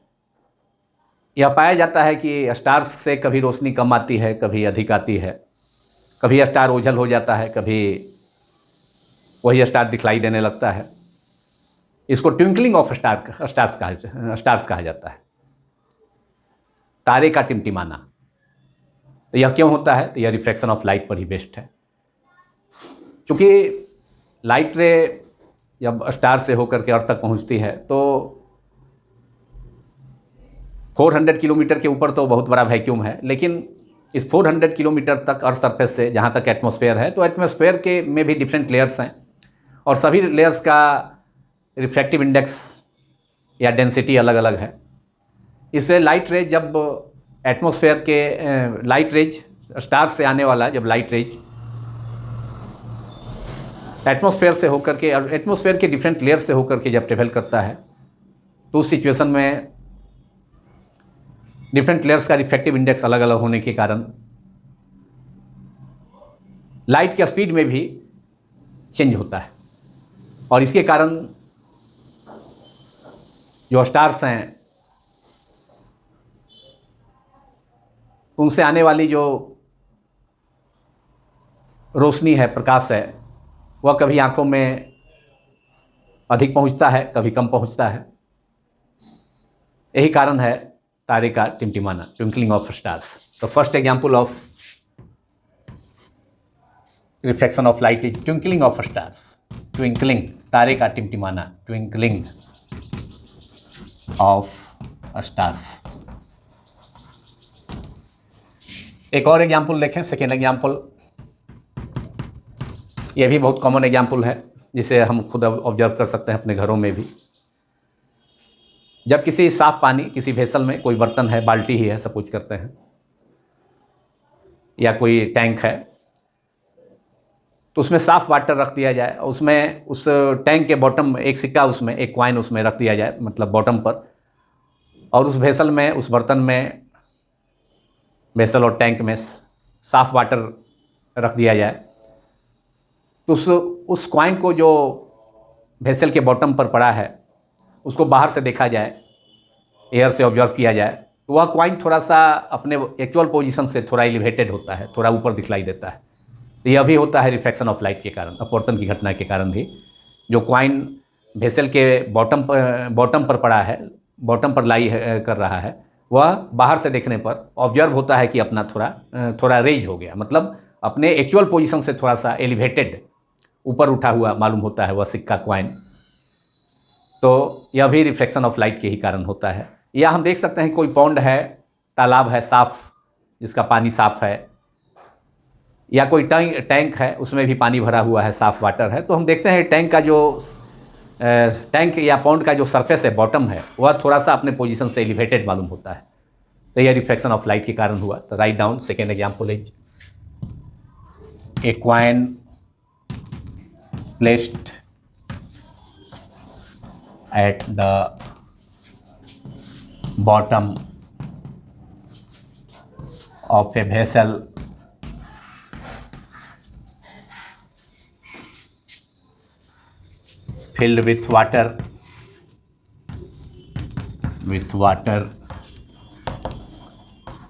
यह पाया जाता है कि स्टार्स से कभी रोशनी कम आती है, कभी अधिक आती है, कभी स्टार ओझल हो जाता है, कभी वही स्टार दिखलाई देने लगता है। इसको ट्विंकलिंग ऑफ स्टार्स कहा जाता है, तारे का टिमटिमाना। तो यह क्यों होता है? तो यह रिफ्लेक्शन ऑफ लाइट पर ही बेस्ड है। क्योंकि लाइट रे जब स्टार से होकर के अर्थ तक पहुंचती है तो 400 किलोमीटर के ऊपर तो बहुत बड़ा वैक्यूम है, लेकिन इस 400 किलोमीटर तक अर्थ सरफेस से जहाँ तक एटमॉस्फेयर है, तो एटमॉस्फेयर के में भी डिफरेंट लेयर्स हैं और सभी लेयर्स का रिफ्रैक्टिव इंडेक्स या डेंसिटी अलग अलग है। इससे लाइट रेज जब एटमॉस्फेयर के लाइट रेज स्टार से आने वाला जब लाइट रेज एटमॉस्फेयर से होकर के, एटमॉस्फेयर के डिफरेंट लेयर से होकर के जब ट्रेवल करता है, तो उस सिचुएशन में डिफरेंट लेयर्स का रिफ्रैक्टिव इंडेक्स अलग अलग होने के कारण लाइट के स्पीड में भी चेंज होता है। और इसके कारण जो स्टार्स हैं उनसे आने वाली जो रोशनी है, प्रकाश है, वह कभी आँखों में अधिक पहुँचता है, कभी कम पहुँचता है। यही कारण है तारे का टिमटिमाना, ट्विंकलिंग ऑफ स्टार्स। तो first example of reflection of light is twinkling of stars. Twinkling, तारे का टिमटिमाना, ट्विंकलिंग ऑफ स्टार्स। एक और एग्जाम्पल देखें, सेकेंड एग्जाम्पल। यह भी बहुत कॉमन एग्जाम्पल है जिसे हम खुद ऑब्जर्व कर सकते हैं अपने घरों में भी। जब किसी साफ पानी, किसी वेसल में, कोई बर्तन है, बाल्टी ही है, सब कुछ करते हैं, या कोई टैंक है, तो उसमें साफ वाटर रख दिया जाए, उसमें उस टैंक के बॉटम एक सिक्का, उसमें एक कॉइन उसमें रख दिया जाए, मतलब बॉटम पर, और उस वेसल में, उस बर्तन में, वेसल और टैंक में साफ वाटर रख दिया जाए। तो उस कॉइन को जो वेसल के बॉटम पर पड़ा है उसको बाहर से देखा जाए, एयर से ऑब्जर्व किया जाए, तो वह कॉइन थोड़ा सा अपने एक्चुअल पोजीशन से थोड़ा एलिवेटेड होता है, थोड़ा ऊपर दिखलाई देता है। तो यह भी होता है रिफ्रैक्शन ऑफ लाइट के कारण, अपवर्तन की घटना के कारण भी। जो कॉइन वेसल के बॉटम पर पड़ा है, बॉटम पर लाई कर रहा है, वह बाहर से देखने पर ऑब्जर्व होता है कि अपना थोड़ा रेज हो गया, मतलब अपने एक्चुअल पोजीशन से थोड़ा सा एलिवेटेड, ऊपर उठा हुआ मालूम होता है वह सिक्का कॉइन। तो यह भी रिफ्लेक्शन ऑफ लाइट के ही कारण होता है। या हम देख सकते हैं कोई पॉन्ड है, तालाब है साफ, जिसका पानी साफ है, या कोई टैंक है, उसमें भी पानी भरा हुआ है, साफ वाटर है, तो हम देखते हैं टैंक का जो टैंक या पॉन्ड का जो सरफेस है, बॉटम है, वह थोड़ा सा अपने पोजीशन से एलिवेटेड मालूम होता है। तो यह रिफ्लेक्शन ऑफ लाइट के कारण हुआ। तो write down second example is a coin placed at the bottom of a vessel filled with water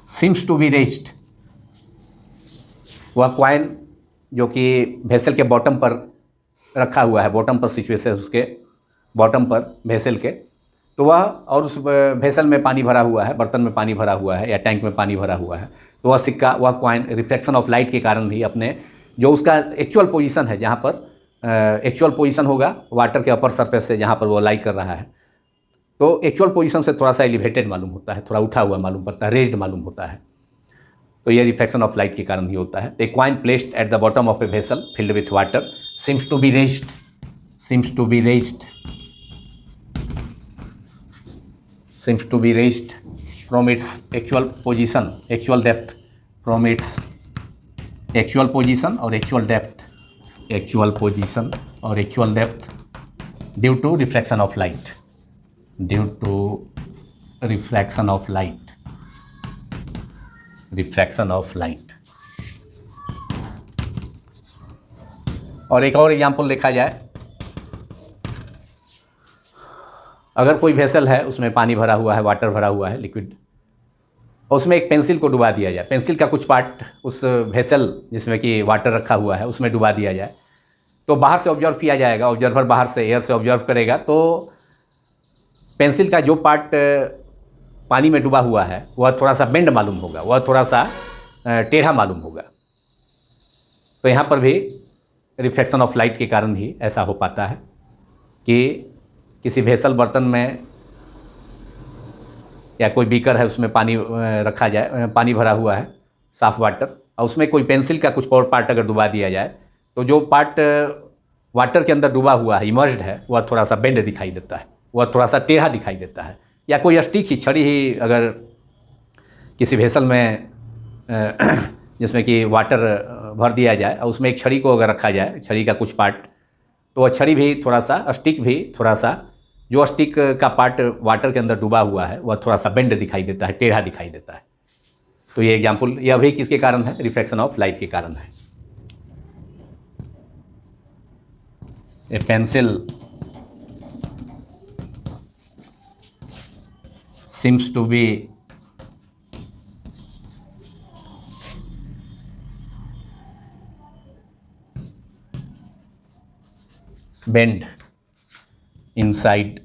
seems to be raised। वह कॉइन जो कि वेसल के बॉटम पर रखा हुआ है, बॉटम पर सिचुएशन उसके बॉटम पर वेसल के, तो वह, और उस वेसल में पानी भरा हुआ है, बर्तन में पानी भरा हुआ है या टैंक में पानी भरा हुआ है, तो वह सिक्का, वह कॉइन रिफ्लेक्शन ऑफ लाइट के कारण ही अपने जो उसका एक्चुअल पोजीशन है, जहाँ पर एक्चुअल पोजीशन होगा वाटर के अपर सरफेस से, जहाँ पर वो लाई कर रहा है, तो एक्चुअल पोजीशन से थोड़ा सा एलिवेटेड मालूम होता है, थोड़ा उठा हुआ मालूम पड़ता है, रेज्ड मालूम होता है। तो यह रिफ्लेक्शन ऑफ लाइट के कारण ही होता है। A coin placed at the bottom of a vessel filled with water seems to be raised from its actual position, actual depth, from its actual position or actual depth, due to refraction of light, और एक और example देखा जाए, अगर कोई vessel है, उसमें पानी भरा हुआ है, वाटर भरा हुआ है, लिक्विड, और उसमें एक पेंसिल को डुबा दिया जाए, पेंसिल का कुछ पार्ट उस वेसल जिसमें कि वाटर रखा हुआ है उसमें डुबा दिया जाए, तो बाहर से ऑब्जर्व किया जाएगा, ऑब्जर्वर बाहर से एयर से ऑब्जर्व करेगा, तो पेंसिल का जो पार्ट पानी में डूबा हुआ है वह थोड़ा सा बेंड मालूम होगा, वह थोड़ा सा टेढ़ा मालूम होगा। तो यहाँ पर भी रिफ्लेक्शन ऑफ लाइट के कारण ही ऐसा हो पाता है कि किसी वेसल बर्तन में या कोई बीकर है, उसमें पानी रखा जाए, पानी भरा हुआ है, साफ वाटर, और उसमें कोई पेंसिल का कुछ और पार्ट अगर डुबा दिया जाए, तो जो पार्ट वाटर के अंदर डूबा हुआ है, इमर्ज्ड है, वह थोड़ा सा बेंड दिखाई देता है, वह थोड़ा सा टेढ़ा दिखाई देता है। या कोई स्टिक ही, छड़ी ही अगर किसी वेसल में जिसमें कि वाटर भर दिया जाए और उसमें एक छड़ी को अगर रखा जाए, छड़ी का कुछ पार्ट, तो वह छड़ी भी थोड़ा सा, स्टिक भी थोड़ा सा, जो स्टिक का पार्ट वाटर के अंदर डूबा हुआ है वह थोड़ा सा बेंड दिखाई देता है, टेढ़ा दिखाई देता है। तो ये एग्जाम्पल, यह भी किसके कारण है? रिफ्लेक्शन ऑफ लाइट के कारण है। ए pencil seems to be bend inside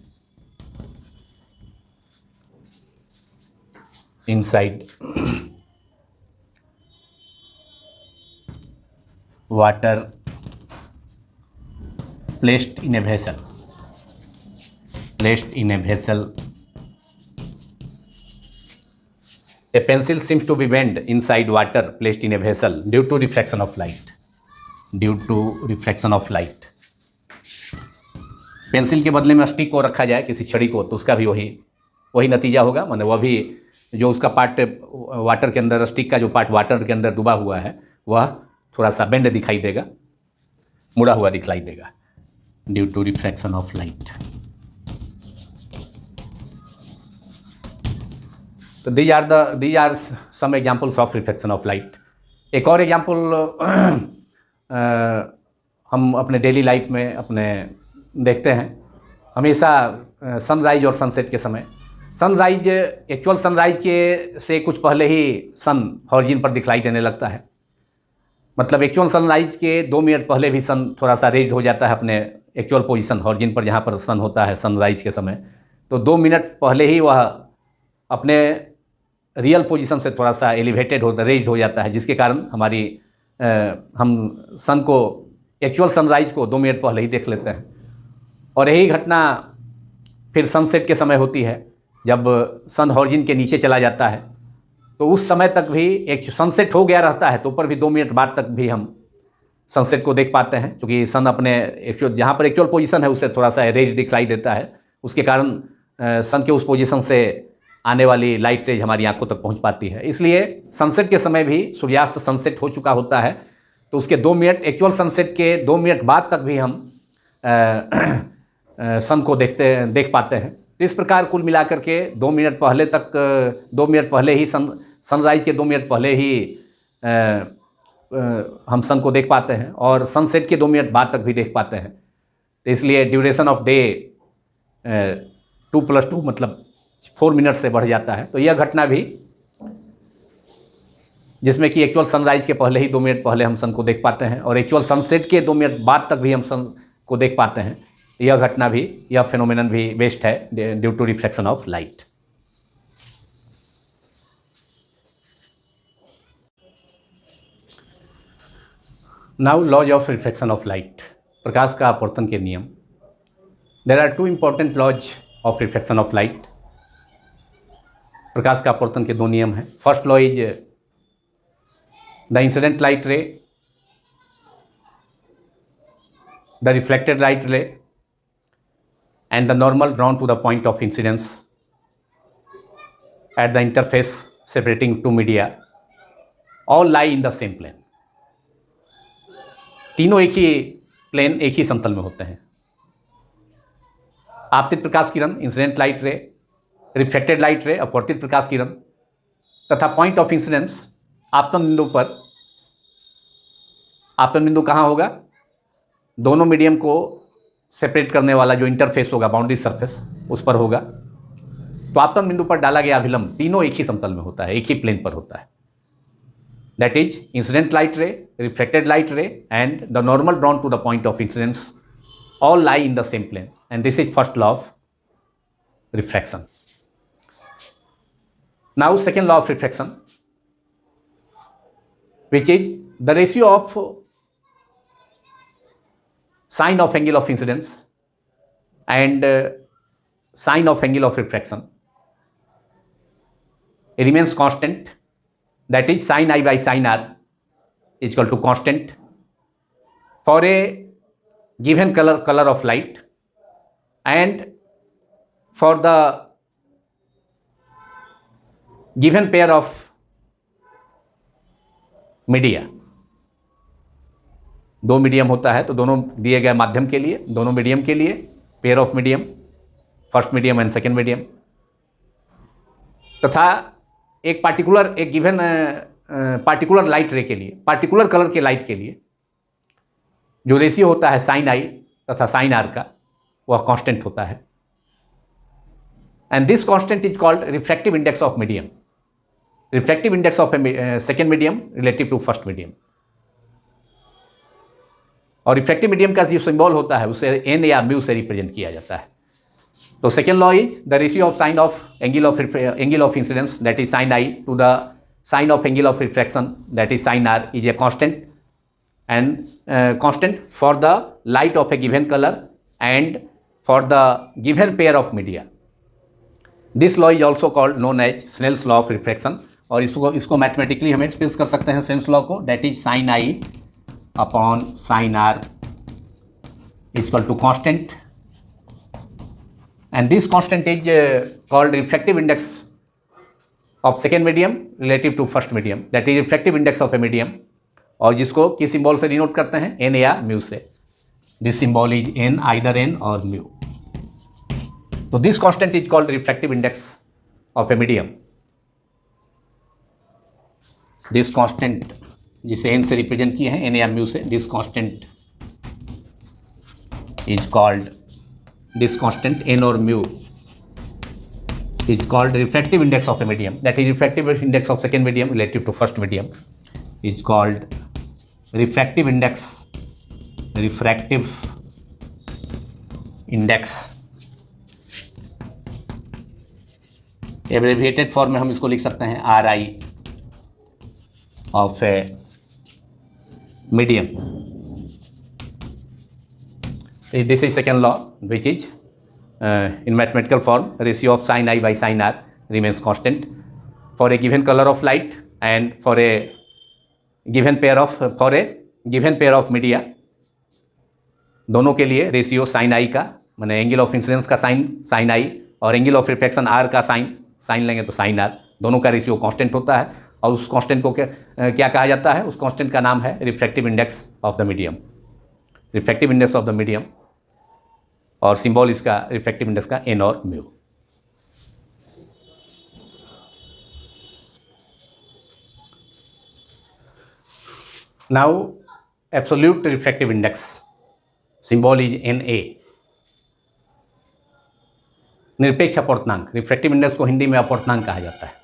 water placed in a vessel, A pencil seems to be bent inside water placed in a vessel due to refraction of light. Pencil के बदले में stick को रखा जाए, किसी छड़ी को, तो उसका भी वही नतीजा होगा। माने वह भी जो उसका पार्ट वाटर के अंदर, स्टिक का जो पार्ट वाटर के अंदर डूबा हुआ है, वह थोड़ा सा बेंड दिखाई देगा। मुड़ा हुआ दिखलाई देगा due to refraction of light. तो these are some examples of reflection of light. एक और एग्जाम्पल हम अपने डेली लाइफ में अपने देखते हैं हमेशा सनराइज और सनसेट के समय। सनराइज एक्चुअल सनराइज के से कुछ पहले ही सन हॉरिजॉन पर दिखलाई देने लगता है। मतलब एक्चुअल सनराइज के 2 मिनट पहले भी सन थोड़ा सा रेज हो जाता है अपने एक्चुअल पोजीशन हॉरिजॉन पर, जहाँ पर सन होता है सनराइज के समय। तो 2 मिनट पहले ही वह अपने रियल पोजीशन से थोड़ा सा एलिवेटेड होता, रेज हो जाता है, जिसके कारण हम सन को एक्चुअल सनराइज को 2 मिनट पहले ही देख लेते हैं। और यही घटना फिर सनसेट के समय होती है, जब सन हॉरिजॉन के नीचे चला जाता है। तो उस समय तक भी एक सनसेट हो गया रहता है, तो ऊपर भी 2 मिनट बाद तक भी हम सनसेट को देख पाते हैं, क्योंकि सन अपने एक्चुअल जहाँ पर एक्चुअल पोजीशन है उससे थोड़ा सा रेज दिखलाई देता है। उसके कारण सन के उस पोजीशन से आने वाली लाइट रेज हमारी आंखों तक पहुंच पाती है। इसलिए सनसेट के समय भी सूर्यास्त सनसेट हो चुका होता है, तो उसके 2 मिनट एक्चुअल सनसेट के 2 मिनट बाद तक भी हम सन को देख पाते हैं। तो इस प्रकार कुल मिलाकर के 2 मिनट पहले तक 2 मिनट पहले ही सनराइज के 2 मिनट पहले ही हम सन को देख पाते हैं, और सनसेट के 2 मिनट बाद तक भी देख पाते हैं। तो इसलिए ड्यूरेशन ऑफ डे 2+2 मतलब 4 मिनट से बढ़ जाता है। तो यह घटना भी, जिसमें कि एक्चुअल सनराइज के पहले ही 2 मिनट पहले हम सन को देख पाते हैं और एक्चुअल सनसेट के 2 मिनट बाद तक भी हम सन को देख पाते हैं, यह घटना भी, यह फिनोमेनन भी बेस्ड है due to reflection of light. Now laws of reflection of light, प्रकाश का अपवर्तन के नियम। There are 2 important laws of reflection of light. प्रकाश का अपवर्तन के 2 नियम हैं। First law is the incident light ray, the reflected light ray and the normal drawn to the point of incidence at the interface separating two media all lie in the same plane। तीनों एक ही plane, एक ही समतल में होते हैं। आपतित प्रकाश किरण incident light ray, reflected light ray अपवर्तित प्रकाश किरण, तथा पॉइंट ऑफ इंसिडेंस आपतन बिंदु पर। आपतन बिंदु कहाँ होगा? दोनों मीडियम को सेपरेट करने वाला जो इंटरफेस होगा, बाउंड्री सरफेस, उस पर होगा। तो आपतन बिंदु पर डाला गया अभिलंब तीनों एक ही समतल में होता है, एक ही प्लेन पर होता है। That is incident light ray, reflected light ray and the normal drawn to the point of incidence all lie in the same plane, and this is first law of refraction. Now second law of refraction, which is the ratio of sine of angle of incidence and sine of angle of refraction remains constant, that is sin I by sin r is equal to constant for a given color of light and for the given pair of media. 2 medium होता है, तो दोनों दिए गए माध्यम के लिए, दोनों मीडियम के लिए pair of medium, first medium and second medium, तथा एक गिवन पार्टिकुलर लाइट रे के लिए, पार्टिकुलर कलर के लाइट के लिए जो रेशियो होता है साइन आई तथा साइन आर का, वह कांस्टेंट होता है। And this constant is called refractive index of medium, refractive index of second medium relative to first medium. और रिफ्रैक्टिव मीडियम का जो सिंबल होता है उसे एन या म्यू से रिप्रेजेंट किया जाता है। तो second law is the ratio of sine of angle of incidence that is sine I to the sine of angle of refraction that is sine R is a constant and constant for the light of a given colour and for the given pair of media. This law is also called known as Snell's law of refraction. और इसको mathematically हम express कर सकते हैं Snell's law को, that is sine I upon sine R is equal to constant, and this constant is called refractive index of second medium relative to first medium, that is refractive index of a medium, और जिसको किस symbol से denote करते हैं, N या mu से। This symbol is n, either n or mu. So this constant is called refractive index of a medium. This constant जिसे n से रिप्रेजेंट किए हैं n या mu से, this constant is called, this constant n or mu is called refractive index of a medium. That is refractive index of second medium relative to first medium is called refractive index. Refractive index abbreviated form में हम इसको लिख सकते हैं RI of a medium. This is second law which is in mathematical form, ratio of sin I by sin R remains constant for a given color of light and for a given pair of media. दोनों के लिए ratio sin I का, माने angle of incidence का sin I और angle of reflection R का sign लेंगे तो sin R, दोनों का रेशियो कांस्टेंट होता है. और उस कांस्टेंट को क्या कहा जाता है? उस कांस्टेंट का नाम है refractive index of the medium. Refractive index of the medium और सिंबल इसका रिफ्रैक्टिव इंडेक्स का n और mu. Now absolute refractive index symbol is Na. निरपेक्ष अपवर्तनांक, रिफ्रैक्टिव इंडेक्स को हिंदी में अपवर्तनांक कहा जाता है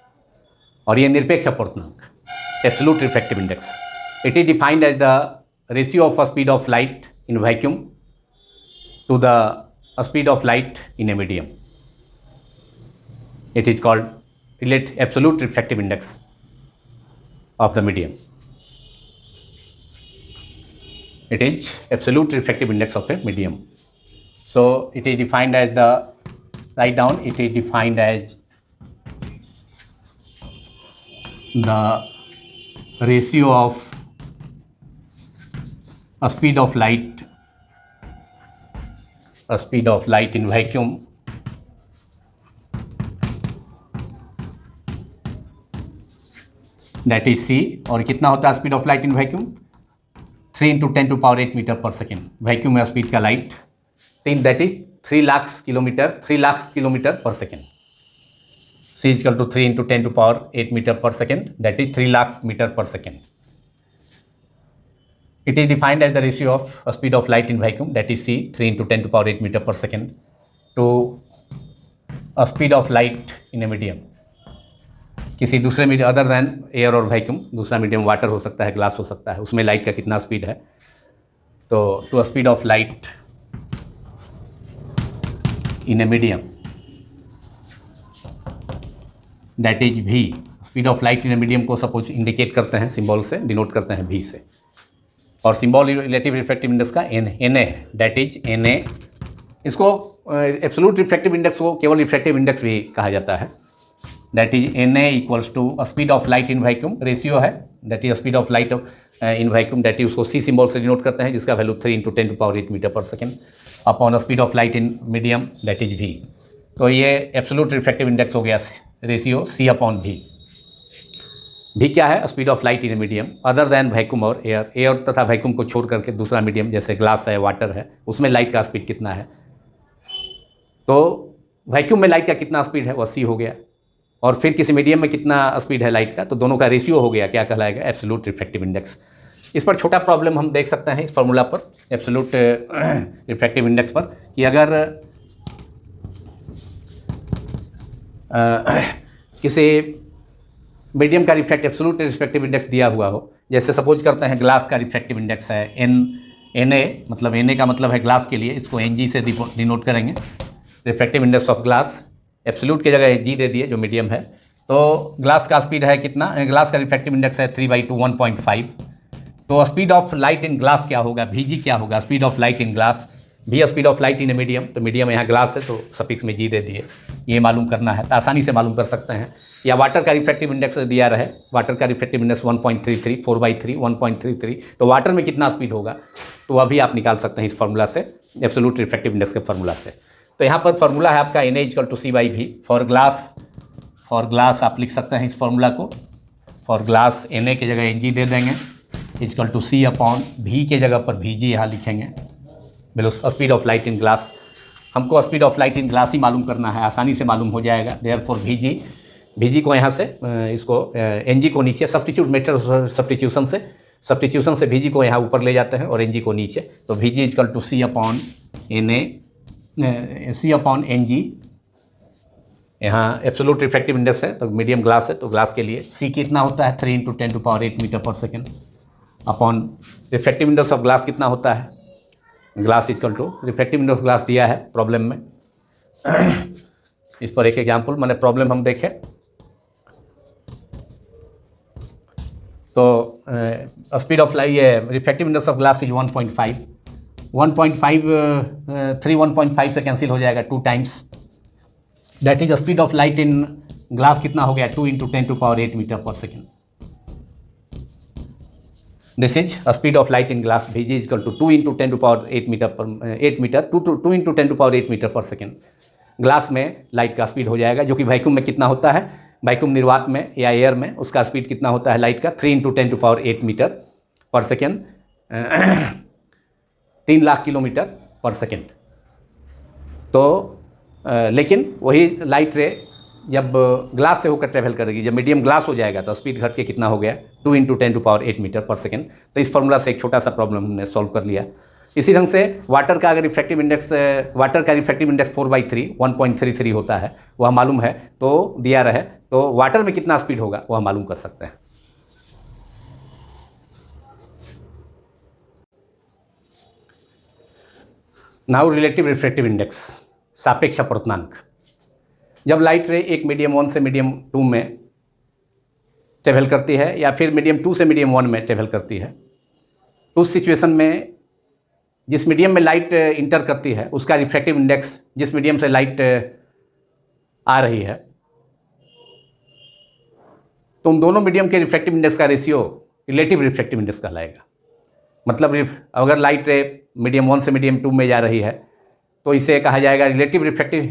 और ये निरपेक्ष अपवर्तनांक absolute refractive index. It is defined as the ratio of speed of light in vacuum to the speed of light in a medium. It is called absolute refractive index of the medium. It is absolute refractive index of a medium. So it is defined as the, write down, it is defined as the ratio of a speed of light in vacuum that is C. और कितना होता है speed of light in vacuum? 3 × 10⁸ metre पर second. Vacuum में speed का light 3, that is 3 lakh kilometre पर second. C = 3 × 10⁸ metre पर second, that is 3 lakh metre पर second. It is defined as the ratio of speed of light in vacuum, that is C, 3 × 10⁸ meter per second, to a speed of light in a medium. किसी दूसरे medium other than air और vacuum, दूसरा medium water हो सकता है, glass हो सकता है, उसमें लाइट का कितना स्पीड है, तो to a speed of light in a medium that is V. Speed of light in a medium को सपोज इंडिकेट करते हैं सिंबल से, डिनोट करते हैं V से. और सिंबल रिलेटिव रिफ्रैक्टिव इंडेक्स का Na है, दैट इज Na. इसको एब्सोल्यूट रिफ्रैक्टिव इंडेक्स को केवल रिफ्रैक्टिव इंडेक्स भी कहा जाता है. That is Na = speed of light in vacuum, ratio है, that is speed of light in vacuum, that is उसको C सिंबल से डिनोट करते हैं, जिसका वैल्यू 3 × 10⁸ मीटर पर second, upon speed of light in medium that is V. तो ये एब्सोल्यूट रिफ्रैक्टिव इंडेक्स हो गया रेशियो C/V. भी क्या है? Speed of light in a medium other than vacuum और एयर तथा वैक्यूम को छोड़ करके दूसरा मीडियम जैसे ग्लास है, वाटर है, उसमें लाइट का स्पीड कितना है. तो वैक्यूम में लाइट का कितना स्पीड है वो C हो गया, और फिर किसी मीडियम में कितना स्पीड है लाइट का, तो दोनों का रेशियो हो गया, क्या कहलाएगा? Absolute refractive index. इस पर छोटा प्रॉब्लम हम देख सकते हैं इस फॉर्मूला पर, एब्सोल्यूट रिफ्रैक्टिव इंडेक्स पर, कि अगर किसी मीडियम का एब्सोल्यूट रिफ्रैक्टिव इंडेक्स दिया हुआ हो, जैसे सपोज करते हैं ग्लास का रिफ्रैक्टिव इंडेक्स है Na, मतलब Na का मतलब है ग्लास के लिए, इसको Ng से डिनोट करेंगे. Refractive index of glass, absolute की जगह G दे दिए जो मीडियम है. तो ग्लास का स्पीड है कितना? ग्लास का रिफ्रैक्टिव इंडेक्स है 3/2 1.5. तो speed of light in glass क्या होगा? Vg क्या होगा? Speed of light in glass, भी speed of light in a medium, तो मीडियम यहाँ ग्लास है तो सफिक्स में G दे दिए. ये मालूम करना है तो आसानी से मालूम कर सकते हैं. या वाटर का रिफ्रैक्टिव इंडेक्स दिया रहे, वाटर का रिफ्रैक्टिव इंडेक्स 1.33, 4/3 1.33, तो वाटर में कितना स्पीड होगा, तो वह भी आप निकाल सकते हैं इस फार्मूला से, एब्सोल्यूट रिफ्रैक्टिव इंडेक्स के फार्मूला से. तो यहाँ पर फार्मूला है आपका Na = C/V. फॉर ग्लास आप लिख सकते हैं इस फार्मूला को. फॉर ग्लास Na की जगह Ng दे देंगे, = C/V की जगह पर Vg यहाँ लिखेंगे. Speed of light in glass, हमको speed of light in glass ही मालूम करना है, आसानी से मालूम हो जाएगा। देयरफॉर Vg को यहाँ से इसको Ng को नीचे सब्स्टिट्यूट मेथड सब्स्टिट्यूशन से Vg को यहाँ ऊपर ले जाते हैं और Ng को नीचे, तो Vg equal to C upon Ng। यहाँ एब्सोल्यूट रिफ्रैक्टिव इंडेक्स है तो मीडियम ग्लास है, तो ग्लास के लिए C कितना होता है 3 × 10⁸ मीटर पर second upon refractive index of glass कितना होता है, glass equal to refractive index glass दिया है प्रॉब्लम में। इस पर एक एग्जाम्पल मैंने प्रॉब्लम हम देखें तो स्पीड ऑफ लाइट ये refractive index of glass is 1.5 1.5 से कैंसिल हो जाएगा 2 times, that is speed of light in glass कितना हो गया 2 × 10⁸ मीटर पर second. This is speed of light in glass Vg equal to 2 × 10⁸ metre पर सेकेंड। ग्लास में लाइट का स्पीड हो जाएगा, जो कि वैक्यूम में कितना होता है, वैक्यूम निर्वात में या एयर में उसका स्पीड कितना होता है लाइट का 3 × 10⁸ मीटर पर सेकेंड, 3 लाख किलोमीटर पर सेकेंड। तो लेकिन वही लाइट रे जब ग्लास से होकर ट्रेवल करेगी, जब मीडियम ग्लास हो जाएगा तो स्पीड घट के कितना हो गया 2 × 10⁸ मीटर पर सेकेंड। तो इस फॉर्मूला से एक छोटा सा प्रॉब्लम हमने सॉल्व कर लिया। इसी ढंग से वाटर का रिफ्रैक्टिव इंडेक्स 4/3 1.33 होता है, वह मालूम है तो दिया रहे तो वाटर में कितना स्पीड होगा वह मालूम कर सकते हैं। नाउ रिलेटिव रिफ्रैक्टिव इंडेक्स, सापेक्ष अपवर्तनांक। जब लाइट रे एक मीडियम 1 से मीडियम 2 में ट्रेवल करती है या फिर मीडियम 2 से मीडियम 1 में ट्रेवल करती है, तो उस सिचुएशन में जिस मीडियम में लाइट इंटर करती है उसका रिफ्रैक्टिव इंडेक्स, जिस मीडियम से लाइट आ रही है, तो उन दोनों मीडियम के रिफ्रैक्टिव इंडेक्स का रेशियो रिलेटिव रिफ्रैक्टिव इंडेक्स कहलाएगा। मतलब अगर लाइट मीडियम 1 से मीडियम 2 में जा रही है तो इसे कहा जाएगा रिलेटिव रिफ्रैक्टिव,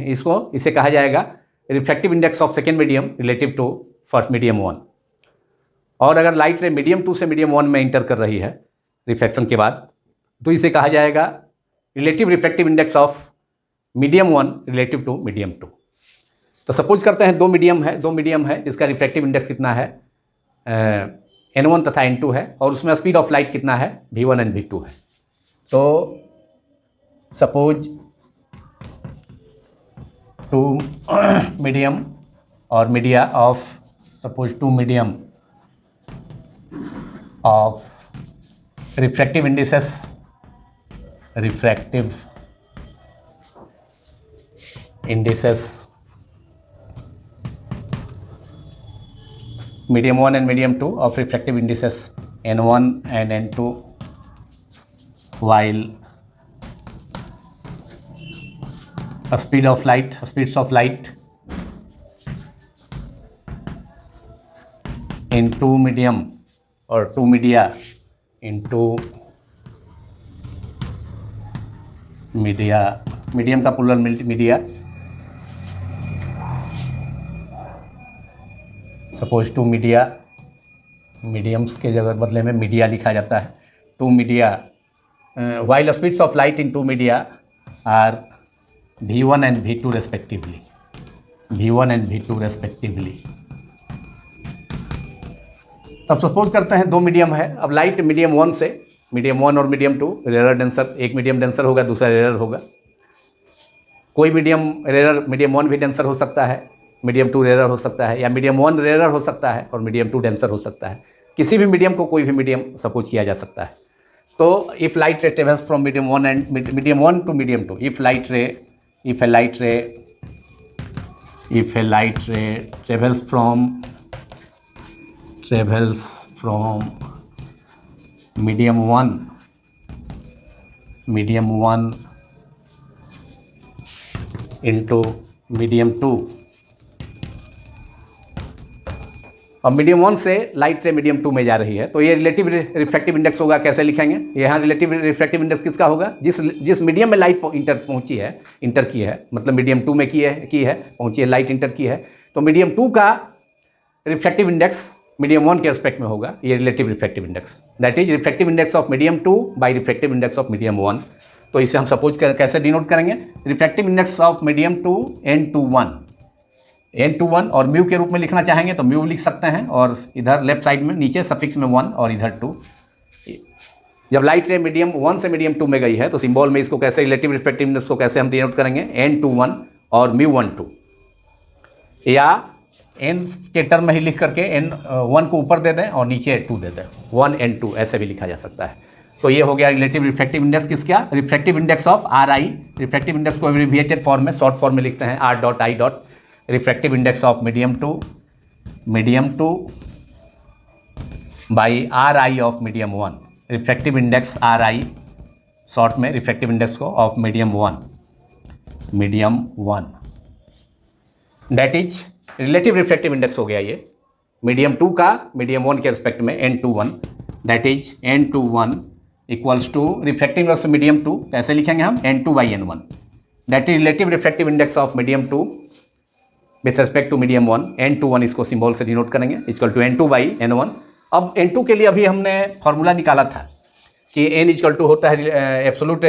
इसे कहा जाएगा refractive index of second medium relative to first medium 1। और अगर लाइट मीडियम 2 से मीडियम 1 में इंटर कर रही है रिफ्रैक्शन के बाद, तो इसे कहा जाएगा relative refractive index of medium 1 relative to medium 2। तो सपोज करते हैं दो मीडियम है जिसका रिफ्रैक्टिव इंडेक्स कितना है N1 तथा N2 है, और उसमें स्पीड ऑफ लाइट कितना है V1 एंड V2 है। तो सपोज 2 मीडियम और media of suppose 2 medium of refractive indices medium 1 and medium 2 of refractive indices N1 and N2, while speeds of light in 2 medium or 2 media into medium का plural media, suppose 2 mediums के जगह बदले में media लिखा जाता है। 2 media while speeds of light in 2 media are V1 and V2 respectively. तब suppose करते हैं 2 मीडियम है, अब लाइट मीडियम 1 से मीडियम 1 और मीडियम 2 रेयर डेंसर, एक मीडियम डेंसर होगा दूसरा रेयर होगा। कोई मीडियम रेयर मीडियम 1 भी डेंसर हो सकता है, मीडियम 2 रेयर हो सकता है, या मीडियम 1 रेयर हो सकता है और मीडियम 2 डेंसर हो सकता है। किसी भी मीडियम को कोई भी मीडियम सपोज किया जा सकता है। तो if light ray travels from medium 1 to medium 2, if a light ray travels from medium 1 into medium 2, और मीडियम 1 से लाइट से मीडियम 2 में जा रही है, तो ये रिलेटिव रिफ्रैक्टिव इंडेक्स होगा। कैसे लिखेंगे? यहाँ रिलेटिव रिफ्रैक्टिव इंडेक्स किसका होगा? जिस मीडियम में लाइट इंटर की है, मतलब मीडियम 2 में पहुँची है लाइट इंटर की है, तो मीडियम 2 का रिफ्रैक्टिव इंडेक्स मीडियम 1 के रिस्पेक्ट में होगा, ये relative refractive index. That is refractive index of medium 2 by refractive index of medium 1। तो इसे हम सपोज कैसे डिनोट करेंगे, refractive index of medium two n/1 और म्यू के रूप में लिखना चाहेंगे तो म्यू लिख सकते हैं, और इधर लेफ्ट साइड में नीचे सफिक्स में 1 और इधर 2। जब लाइट रे मीडियम 1 से मीडियम 2 में गई है तो सिंबल में इसको कैसे, रिलेटिव रिफ्रैक्टिव इंडेक्स को कैसे हम डिनोट करेंगे, n/1 और μ12, या n के टर्म में ही लिख करके n1 को ऊपर दे दें और नीचे 2 दे दें, 1n2 ऐसे भी लिखा जा सकता है। तो ये हो गया रिलेटिव रिफ्रैक्टिव इंडेक्स किसका, refractive index of RI। Refractive index को एब्रिविएटेड फॉर्म में, शॉर्ट फॉर्म में लिखते हैं R.I. Refractive index of medium two by RI of medium 1। Refractive index RI short में रिफ्रैक्टिव इंडेक्स को of medium 1 that is relative refractive index हो गया ये मीडियम 2 का मीडियम 1 के रिस्पेक्ट में n/1, that is n/1 equals to refractive index of medium 2 कैसे लिखेंगे हम, n2/n1, that is relative refractive index of medium 2 with respect to medium 1। n/1 इसको सिंबल से डिनोट करेंगे, इक्वल टू n2/n1। अब n2 के लिए अभी हमने फॉर्मूला निकाला था कि n इक्वल टू होता है एब्सोलूट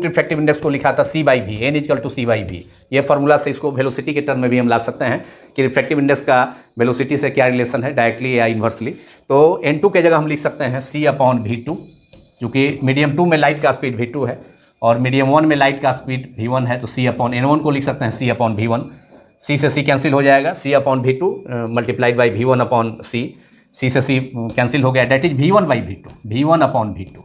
रिफ्रैक्टिव इंडेक्स को लिखा था c/v, n equal to c/v। ये फार्मूला से इसको वेलोसिटी के टर्म में भी हम ला सकते हैं कि रिफ्रैक्टिव इंडेक्स का वेलोसिटी से क्या रिलेशन है, डायरेक्टली या इन्वर्सली। तो n2 के जगह हम लिख सकते हैं c/v2, क्योंकि मीडियम 2 में लाइट का स्पीड v2 है और मीडियम 1 में लाइट का स्पीड v1 है, तो c/n1 को लिख सकते हैं c/v1। c से c कैंसिल हो जाएगा, c/v2 multiplied by v1/c, c से c कैंसिल हो गया, that is v1/v2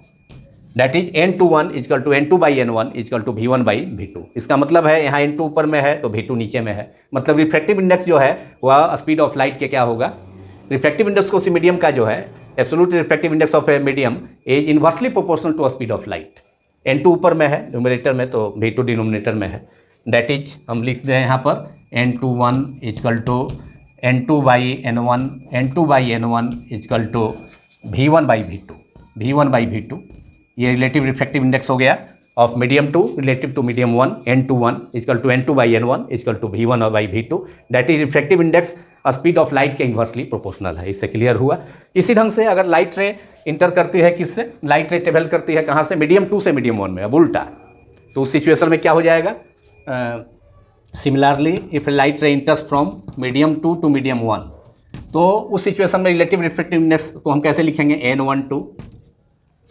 that is n/1 equal to n2/n1 equal to v1/v2। इसका मतलब है यहाँ n2 ऊपर में है तो v2 नीचे में है, मतलब रिफ्रैक्टिव इंडेक्स जो है वह स्पीड ऑफ लाइट के क्या होगा, रिफ्रैक्टिव इंडेक्स को मीडियम का जो है absolute refractive index of medium is inversely proportional to speed of light. n2 ऊपर में है न्यूमरेटर में तो v2 डिनोमिनेटर में है, दैट इज हम लिखते हैं यहाँ पर n/1 equal to n2/n1 equal to v1/v2। ये रिलेटिव रिफ्रैक्टिव इंडेक्स हो गया of medium 2 relative to medium 1, n/1 equal to n2/n1 equal to v1/v2, that is refractive index speed of light के inversely proportional है। इससे clear हुआ। इसी ढंग से अगर लाइट रे इंटर करती है किससे, लाइट रे ट्रेवल करती है कहाँ से, मीडियम 2 से मीडियम 1 में, अब उल्टा, तो उस सिचुएशन में क्या हो जाएगा, similarly if light ray enters from medium 2 to medium 1, तो उस सिचुएशन में रिलेटिव रिफ्रैक्टिव इंडेक्स को हम कैसे लिखेंगे, n/2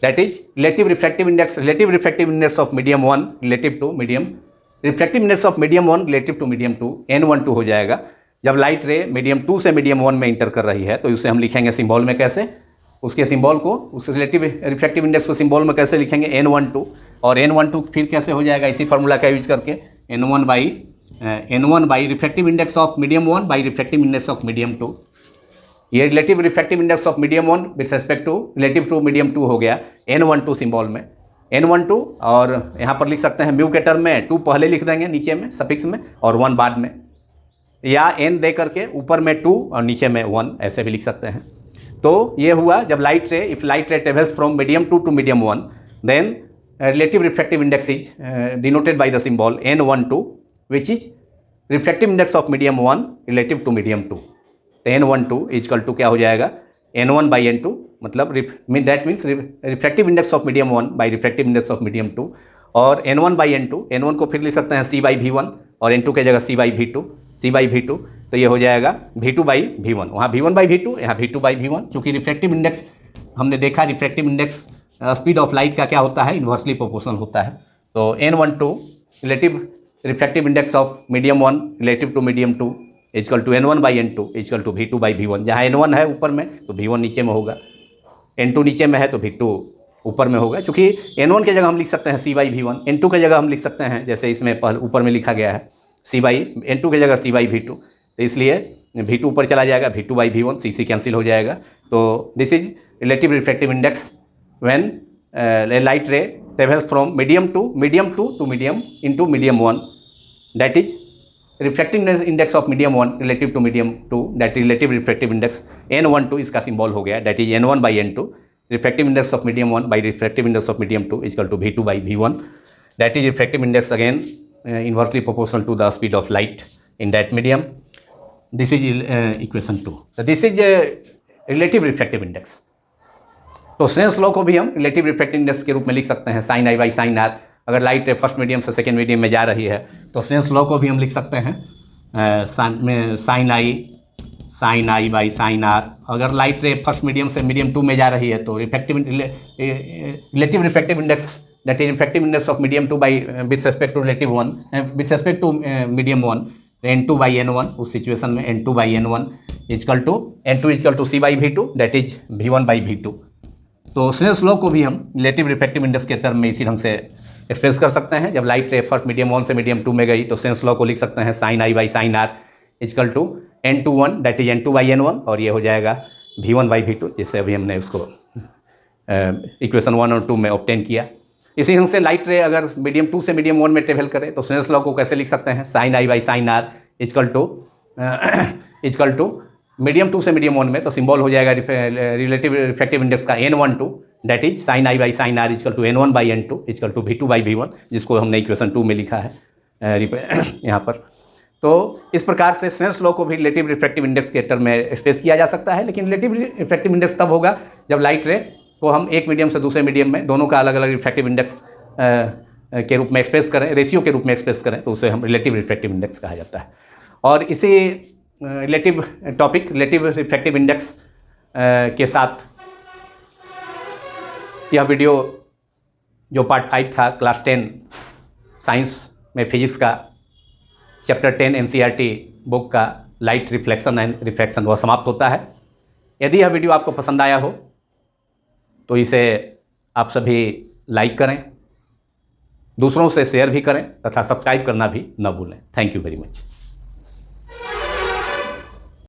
that is relative refractive index of medium 1 relative to medium, refractive index of medium 1 relative to medium 2, n/2 हो जाएगा। जब लाइट रे मीडियम 2 से मीडियम 1 में इंटर कर रही है तो उसे हम लिखेंगे सिंबल में कैसे, उसके सिंबल को, उस रिलेटिव रिफ्रैक्टिव इंडेक्स को सिंबल में कैसे लिखेंगे, n/2, और n/2 फिर कैसे हो जाएगा, इसी फार्मूला का यूज करके n1 by refractive index of medium 1 by refractive index of medium 2। ये relative refractive index of medium 1 with respect to relative to medium 2 हो गया n/2 सिंबल में, n/2, और यहाँ पर लिख सकते हैं म्यू के टर्म में 2 पहले लिख देंगे नीचे में सफिक्स में और 1 बाद में, या n दे करके ऊपर में 2 और नीचे में 1 ऐसे भी लिख सकते हैं। तो ये हुआ जब light ray, if light ray travels from medium 2 to medium 1, then relative refractive index is denoted by the symbol n/2, which is refractive index of medium 1 relative to medium 2। तो n/2 इक्वल टू क्या हो जाएगा, n1/n2, मतलब that means refractive index of medium 1 by refractive index of medium 2, और n1/n2, n1 को फिर लिख सकते हैं c/v1 और n2 के जगह c/v2, तो ये हो जाएगा v2/v1, वहाँ v1/v2, यहाँ v2/v1, चूँकि रिफ्रैक्टिव इंडेक्स हमने देखा, refractive index speed of light का क्या होता है, इन्वर्सली प्रोपोर्शनल होता है। तो n/2 relative refractive index of medium 1 relative to medium 2 equal to n1/n2 equal to v2/v1। जहाँ n1 है ऊपर में तो v1 नीचे में होगा, n2 नीचे में है तो v2 ऊपर में होगा। चूँकि n1 के जगह हम लिख सकते हैं c/v1, n2 के जगह हम लिख सकते हैं जैसे इसमें पहले ऊपर में लिखा गया है n2 के जगह c/v2, तो इसलिए v2 ऊपर चला जाएगा, v2/v1, c कैंसिल हो जाएगा। तो this is relative refractive index when light ray travels from medium 2 to medium into medium 1, that is refractive index of medium 1 relative to medium 2, that is relative refractive index n/2 इसका symbol हो गया, that is n1/n2, refractive index of medium 1 by refractive index of medium 2 is equal to v2/v1, that is refractive index again inversely proportional to the speed of light in that medium. This is equation 2. So this is relative refractive index. तो Snell's law को भी हम relative refractive index के रूप में लिख सकते हैं, sine i by sine r. अगर लाइट फर्स्ट मीडियम से सेकेंड मीडियम में जा रही है तो स्नेल्स लॉ को भी हम लिख सकते हैं sine i by sine r. अगर लाइट रे फर्स्ट मीडियम से मीडियम 2 में जा रही है तो relative refractive index, that is refractive index of medium 2 by with respect to relative 1 with respect to medium 1, n2 by n1। उस situation में n2 by n1 equal to n2 equal to c by v2, that is v1 by v2। तो Snell's law को भी हम relative refractive index के term में इसी ढंग से एक्सप्रेस कर सकते हैं। जब लाइट रे फर्स्ट मीडियम 1 से मीडियम 2 में गई तो स्नेल्स लॉ को लिख सकते हैं sine i by sine r equal to n21 that is n2 by n1, और ये हो जाएगा v1 बाई v2, जिससे अभी हमने उसको इक्वेशन 1 और 2 में ऑब्टेन किया। इसी ढंग से लाइट रे अगर मीडियम 2 से मीडियम 1 में ट्रेवल करे तो स्नेल्स लॉ को कैसे लिख सकते हैं, sine i by sine r equal to medium 2 से मीडियम 1 में तो सिंबल हो जाएगा रिलेटिव रिफ्रैक्टिव इंडेक्स का n12, that is sine i by sine r equal to n1 by n2 equal to v2 by v1, जिसको हमने equation 2 में लिखा है यहाँ पर। तो इस प्रकार से स्नेल्स लॉ को भी रिलेटिव रिफ्रैक्टिव इंडेक्स के टर्म में एक्सप्रेस किया जा सकता है। लेकिन रिलेटिव रिफ्रैक्टिव इंडेक्स तब होगा जब लाइट रे को हम एक मीडियम से दूसरे मीडियम में दोनों का अलग अलग रिफ्रैक्टिव इंडेक्स के रूप में एक्सप्रेस करें, रेशियो के रूप में एक्सप्रेस करें, तो उसे हम रिलेटिव रिफ्रैक्टिव इंडेक्स कहा जाता है। और इसी रिलेटिव रिफ्रैक्टिव इंडेक्स के साथ यह वीडियो जो पार्ट 5 था क्लास 10 साइंस में फिजिक्स का चैप्टर 10 NCERT बुक का लाइट रिफ्लेक्शन एंड रिफ्रैक्शन वह समाप्त होता है। यदि यह वीडियो आपको पसंद आया हो तो इसे आप सभी लाइक करें, दूसरों से शेयर भी करें तथा सब्सक्राइब करना भी न भूलें। Thank you very much.